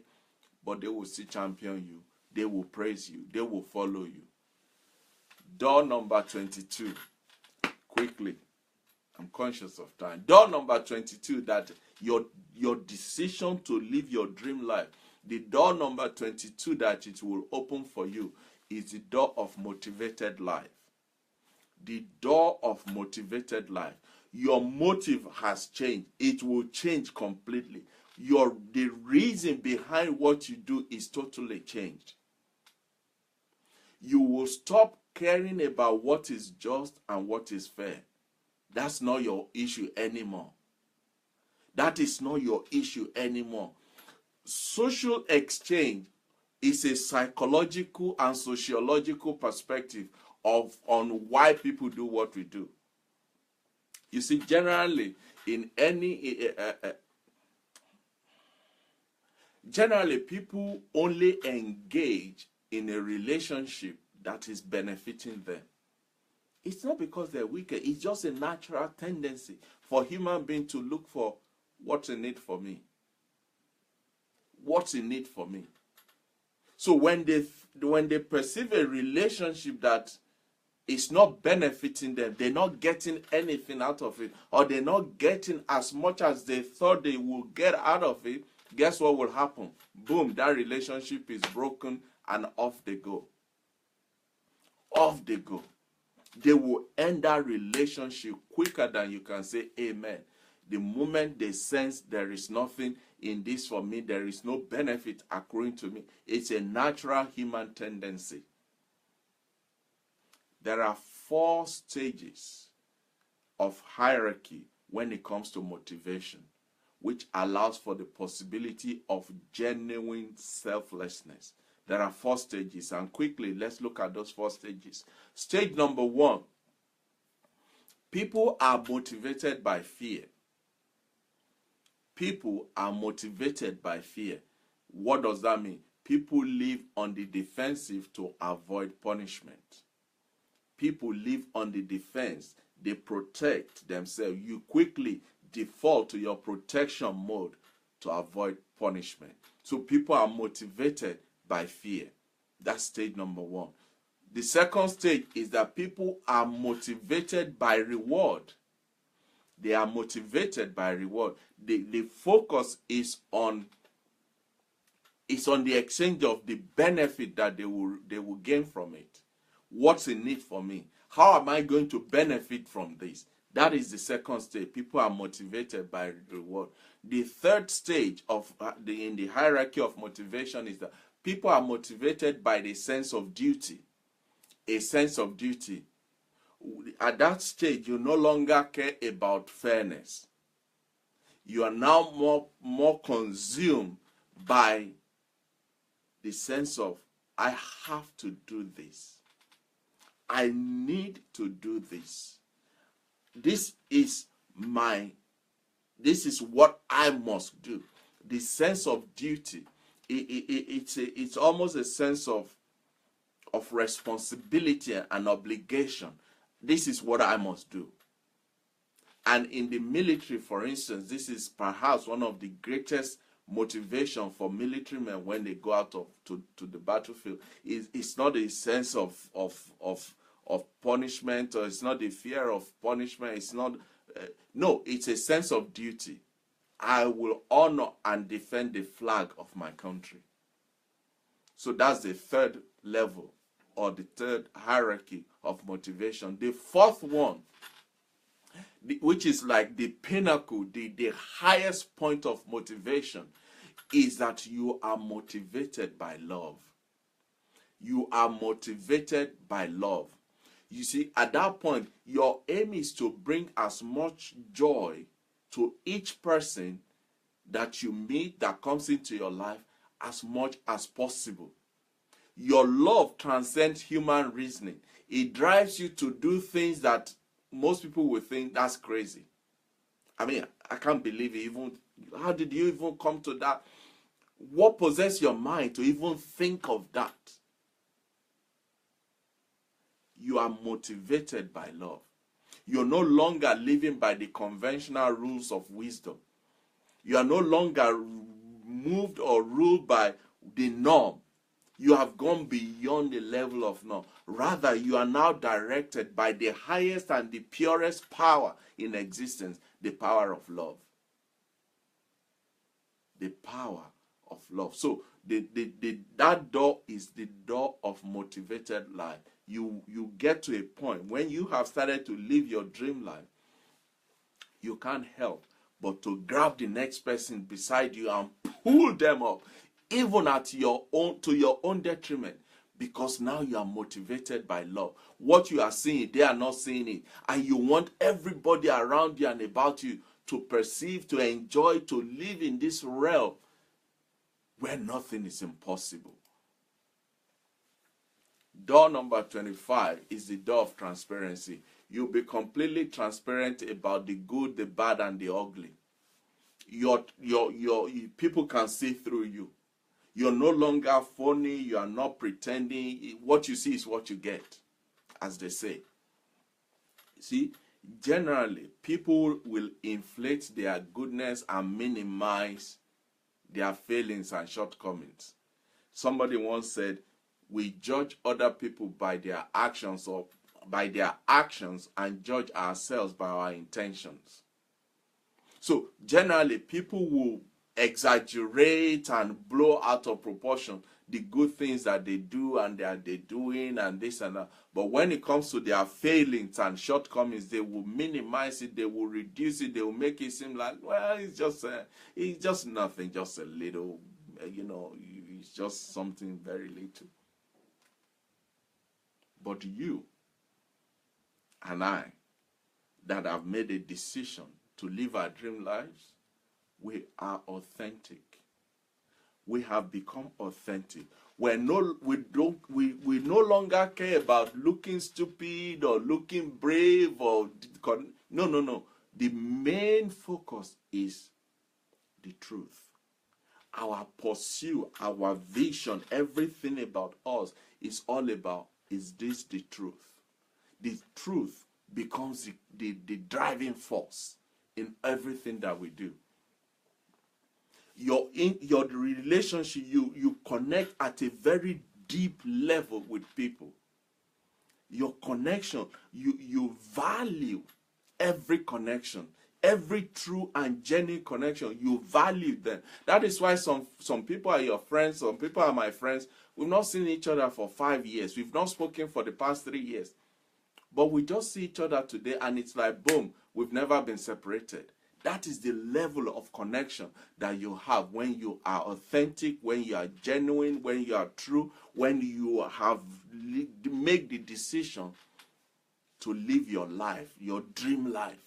but they will still champion you. They will praise you. They will follow you. Door number 22. Quickly. I'm conscious of time. Door number 22, that your decision to live your dream life, the door number 22 that it will open for you is the door of motivated life. The door of motivated life. Your motive has changed. It will change completely. The reason behind what you do is totally changed. You will stop caring about what is just and what is fair. That's not your issue anymore. That is not your issue anymore. Social exchange is a psychological and sociological perspective on why people do what we do. You see, generally, generally people only engage in a relationship that is benefiting them. It's not because they're wicked. It's just a natural tendency for human beings to look for what's in it for me. What's in it for me? So when they perceive a relationship that is not benefiting them, they're not getting anything out of it, or they're not getting as much as they thought they would get out of it, guess what will happen? Boom, that relationship is broken and off they go. Off they go. They will end that relationship quicker than you can say amen. The moment they sense there is nothing in this for me, there is no benefit accruing to me, it's a natural human tendency. There are 4 stages of hierarchy when it comes to motivation, which allows for the possibility of genuine selflessness. There are 4 stages, and quickly, let's look at those 4 stages. Stage number 1, people are motivated by fear. People are motivated by fear. What does that mean? People live on the defensive to avoid punishment. People live on the defense. They protect themselves. You quickly default to your protection mode to avoid punishment. So people are motivated by fear. That's stage number 1. The second stage is that people are motivated by reward. They are motivated by reward. The focus is on the exchange of the benefit that they will gain from it. What's in it for me? How am I going to benefit from this? That is the second stage. People are motivated by reward. The third stage in the hierarchy of motivation is that people are motivated by the sense of duty. A sense of duty. At that stage, you no longer care about fairness. You are now more consumed by the sense of, I have to do this. I need to do this. This is what I must do. The sense of duty. It's almost a sense of responsibility and obligation. This is what I must do. And in the military, for instance, this is perhaps one of the greatest motivation for military men when they go out to the battlefield. It's not a sense of punishment, or it's not the fear of punishment. It's not. No, it's a sense of duty. I will honor and defend the flag of my country. So that's the third level, or the third hierarchy of motivation. The fourth one, which is like the pinnacle, the highest point of motivation, is that you are motivated by love. You are motivated by love. You see, at that point, your aim is to bring as much joy to each person that you meet, that comes into your life, as much as possible. Your love transcends human reasoning. It drives you to do things that most people will think that's crazy. I mean, I can't believe it. How did you even come to that? What possessed your mind to even think of that? You are motivated by love. You're no longer living by the conventional rules of wisdom. You are no longer moved or ruled by the norm. You have gone beyond the level of norm. Rather, you are now directed by the highest and the purest power in existence, the power of love. The power of love. So that door is the door of motivated life. You get to a point when you have started to live your dream life, you can't help but to grab the next person beside you and pull them up, even to your own detriment, because now you are motivated by love. What you are seeing, they are not seeing it, and you want everybody around you and about you to perceive, to enjoy, to live in this realm where nothing is impossible. Door number 25 is the door of transparency. You'll be completely transparent about the good, the bad, and the ugly. Your people can see through you. You're no longer phony. You are not pretending. What you see is what you get, as they say. See, generally, people will inflate their goodness and minimize their failings and shortcomings. Somebody once said, we judge other people by their actions, or by their actions, and judge ourselves by our intentions. So generally, people will exaggerate and blow out of proportion the good things that they do and that they're doing and this and that. But when it comes to their failings and shortcomings, they will minimize it, they will reduce it, they will make it seem like, well, it's just nothing, just a little, it's just something very little. But you and I, that have made a decision to live our dream lives, we are authentic. We have become authentic. We no longer care about looking stupid or looking brave or no. The main focus is the truth. Our pursuit, our vision, everything about us is all about, is this the truth? The truth becomes the driving force in everything that we do. Your relationship, you connect at a very deep level with people. Your connection, you value every connection, every true and genuine connection. You value them. That is why some people are your friends, some people are my friends. We've not seen each other for 5 years. We've not spoken for the past 3 years. But we just see each other today, and it's like, boom, we've never been separated. That is the level of connection that you have when you are authentic, when you are genuine, when you are true, when you have made the decision to live your life, your dream life.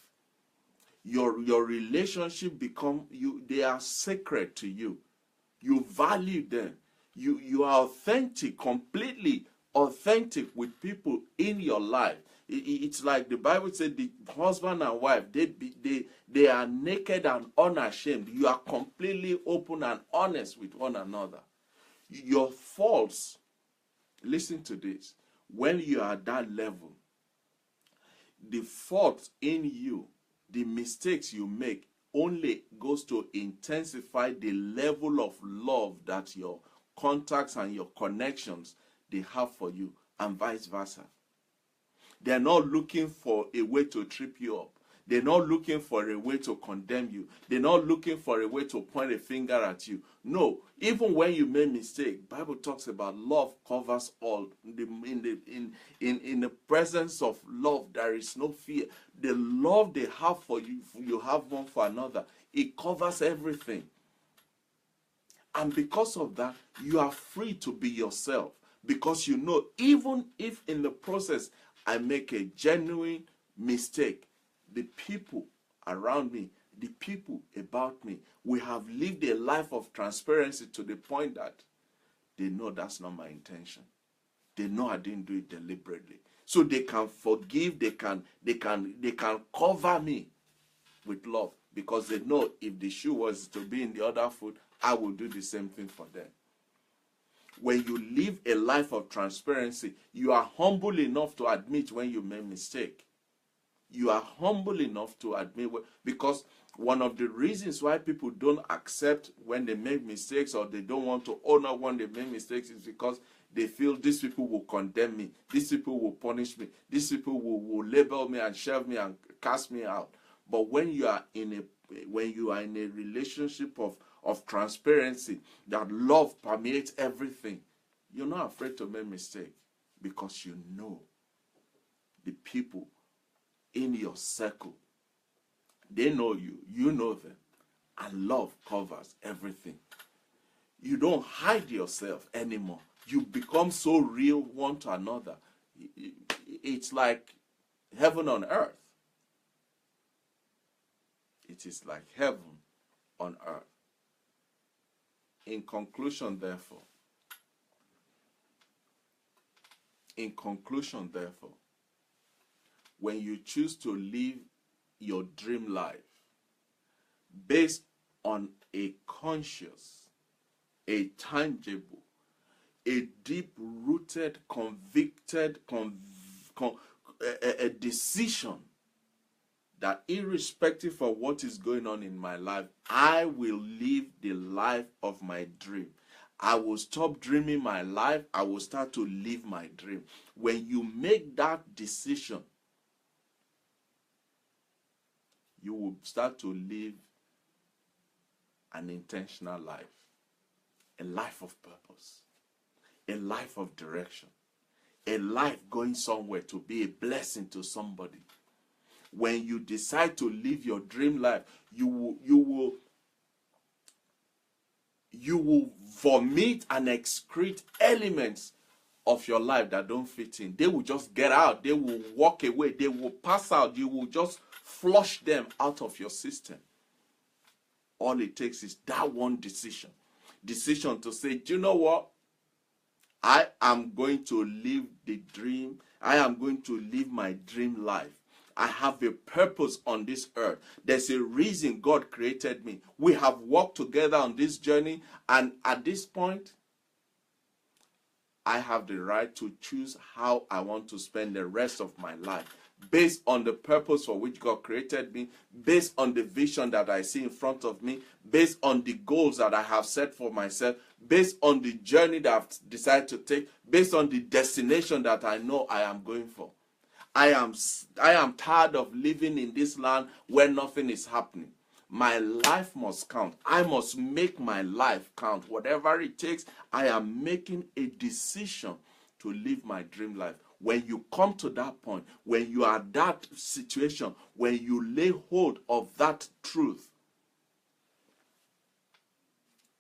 Your relationship they are sacred to you. You value them. You are authentic, completely authentic with people in your life. It's like the Bible said, the husband and wife, they are naked and unashamed. You are completely open and honest with one another. Your faults, listen to this, when you are at that level, the faults in you, the mistakes you make, only goes to intensify the level of love that your contacts and your connections, they have for you, and vice versa. They're not looking for a way to trip you up. They're not looking for a way to condemn you. They're not looking for a way to point a finger at you. No, even when you make mistake, Bible talks about love covers all. In the presence of love, there is no fear. The love they have for you, you have one for another. It covers everything. And because of that, you are free to be yourself. Because you know, even if in the process I make a genuine mistake, the people around me, the people about me, we have lived a life of transparency to the point that they know that's not my intention. They know I didn't do it deliberately. So they can forgive, they can cover me with love, because they know if the shoe was to be in the other foot, I will do the same thing for them. When you live a life of transparency, you are humble enough to admit when you make mistake. You are humble enough to admit, because one of the reasons why people don't accept when they make mistakes, or they don't want to honor when they make mistakes, is because they feel these people will condemn me, these people will punish me, these people will label me and shove me and cast me out. But when you are in a relationship of transparency, that love permeates everything, you're not afraid to make mistake, because you know the people in your circle, they know you, you know them, and love covers everything. You don't hide yourself anymore. You become so real one to another. It's like heaven on earth. It is like heaven on earth. In conclusion, therefore, when you choose to live your dream life based on a conscious, a tangible, a deep-rooted, convicted, a decision that irrespective of what is going on in my life, I will live the life of my dream. I will stop dreaming my life. I will start to live my dream. When you make that decision, you will start to live an intentional life, a life of purpose, a life of direction, a life going somewhere to be a blessing to somebody. When you decide to live your dream life, you will vomit and excrete elements of your life that don't fit in. They will just get out. They will walk away. They will pass out. You will just flush them out of your system. All it takes is that one decision. Decision to say, do you know what? I am going to live the dream. I am going to live my dream life. I have a purpose on this earth. There's a reason God created me. We have walked together on this journey, and at this point, I have the right to choose how I want to spend the rest of my life, based on the purpose for which God created me, based on the vision that I see in front of me, based on the goals that I have set for myself, based on the journey that I've decided to take, based on the destination that I know I am going for. I am tired of living in this land where nothing is happening. My life must count. I must make my life count. Whatever it takes, I am making a decision to live my dream life. When you come to that point, when you are that situation, when you lay hold of that truth,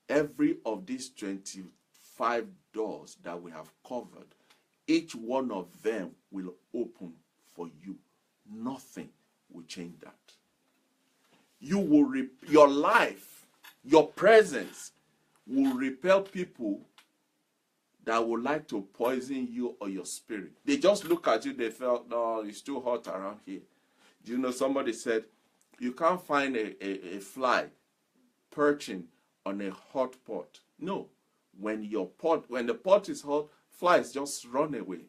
every of these 25 doors that we have covered, each one of them will open for you. Nothing will change that. You will your life, your presence will repel people that would like to poison you or your spirit. They just look at you, they felt, no, it's too hot around here. Do you know, somebody said, you can't find a fly perching on a hot pot. No. When the pot is hot, flies just run away.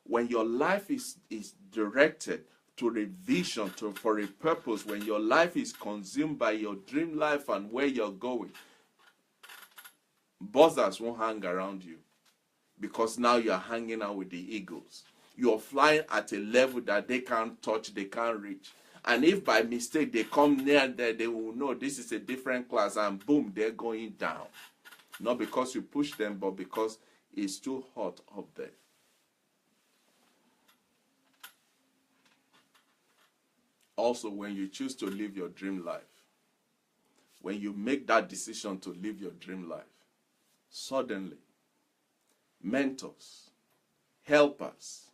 When your life is directed to a vision, for a purpose, when your life is consumed by your dream life and where you're going, buzzards won't hang around you, because now you're hanging out with the eagles. You're flying at a level that they can't touch, they can't reach. And if by mistake they come near there, they will know this is a different class, and boom, they're going down. Not because you push them, but because it's too hot up there. Also, when you choose to live your dream life, when you make that decision to live your dream life, suddenly, mentors, helpers,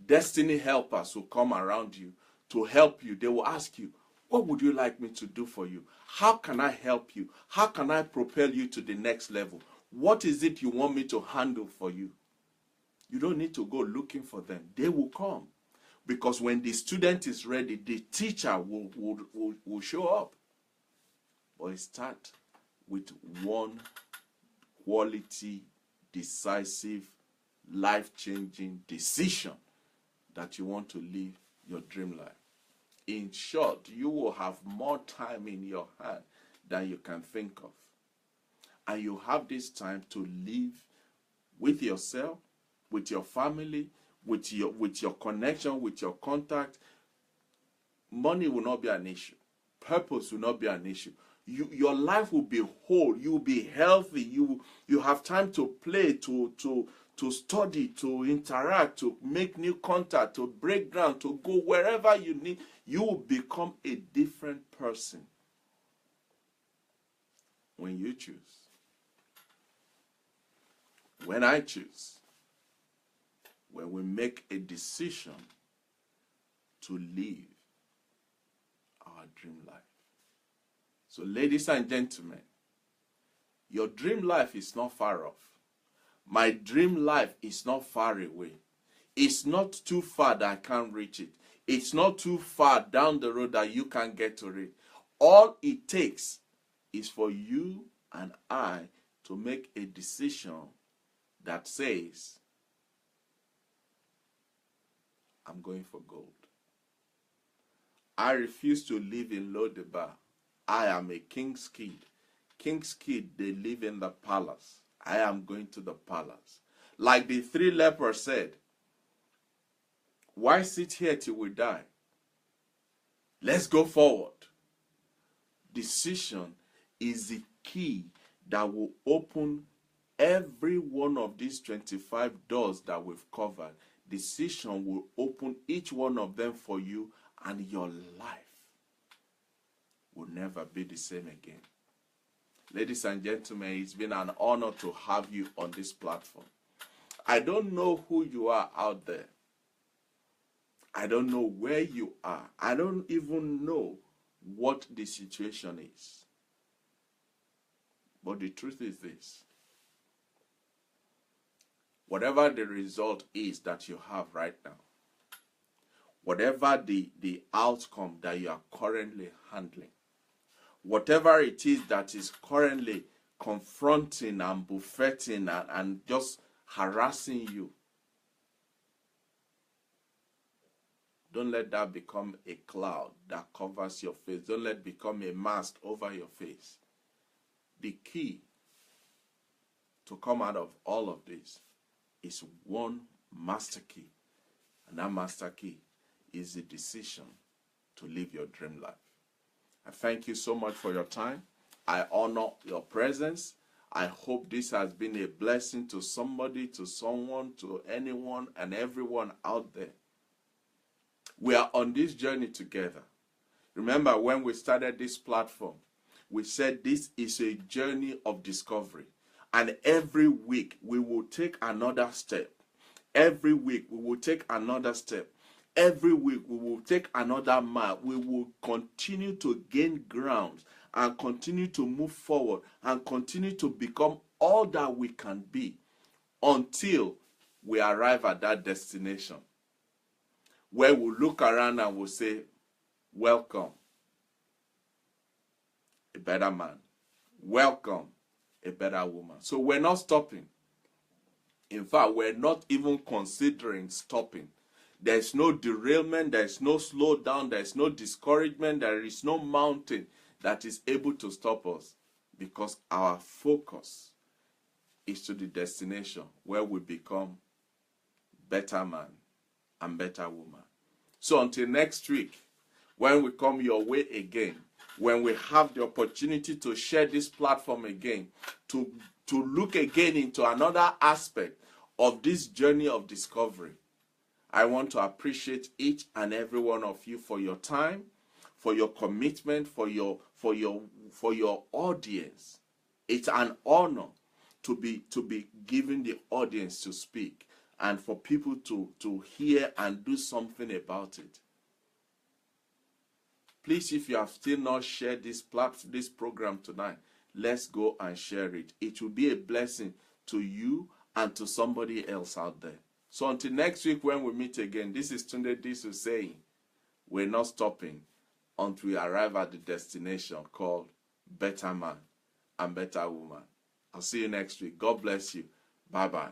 destiny helpers will come around you to help you. They will ask you, what would you like me to do for you? How can I help you? How can I propel you to the next level? What is it you want me to handle for you? You don't need to go looking for them. They will come. Because when the student is ready, the teacher will show up. But it starts with one quality, decisive, life-changing decision that you want to live your dream life. In short, you will have more time in your hand than you can think of. And you have this time to live with yourself, with your family, with your connection, with your contact. Money will not be an issue. Purpose will not be an issue. Your life will be whole. You will be healthy. You have time to play, to study, to interact, to make new contact, to break ground, to go wherever you need. You will become a different person when you choose. When I choose. When we make a decision to live our dream life. So, ladies and gentlemen, your dream life is not far off. My dream life is not far away. It's not too far that I can't reach it. It's not too far down the road that you can't get to it. All it takes is for you and I to make a decision that says, I'm going for gold. I refuse to live in Lo-Debar. I am a king's kid. King's kid, they live in the palace. I am going to the palace. Like the 3 lepers said, why sit here till we die? Let's go forward. Decision is the key that will open every one of these 25 doors that we've covered. Decision will open each one of them for you, and your life will never be the same again. Ladies and gentlemen, it's been an honor to have you on this platform. I don't know who you are out there. I don't know where you are. I don't even know what the situation is. But the truth is this. Whatever the result is that you have right now, whatever the outcome that you are currently handling, whatever it is that is currently confronting and buffeting and just harassing you, don't let that become a cloud that covers your face. Don't let it become a mask over your face. The key to come out of all of this is one master key. And that master key is the decision to live your dream life. I thank you so much for your time. I honor your presence. I hope this has been a blessing to somebody, to someone, to anyone and everyone out there. We are on this journey together. Remember, when we started this platform, we said this is a journey of discovery. And every week we will take another step. Every week we will take another step. Every week we will take another mile. We will continue to gain ground and continue to move forward and continue to become all that we can be until we arrive at that destination where we'll look around and we'll say, welcome, a better man. Welcome, a better woman. So we're not stopping. In fact, we're not even considering stopping. There's no derailment, there's no slowdown, there's no discouragement, there is no mountain that is able to stop us, because our focus is to the destination where we become better man, and better woman. So until next week, when we come your way again, when we have the opportunity to share this platform again, to look again into another aspect of this journey of discovery, I want to appreciate each and every one of you for your time, for your commitment, for your audience. It's an honor to be given the audience to speak and for people to hear and do something about it. Please, if you have still not shared this program tonight, let's go and share it. It will be a blessing to you and to somebody else out there. So until next week when we meet again, this is Tunde Disu saying, we're not stopping until we arrive at the destination called Better Man and Better Woman. I'll see you next week. God bless you. Bye-bye.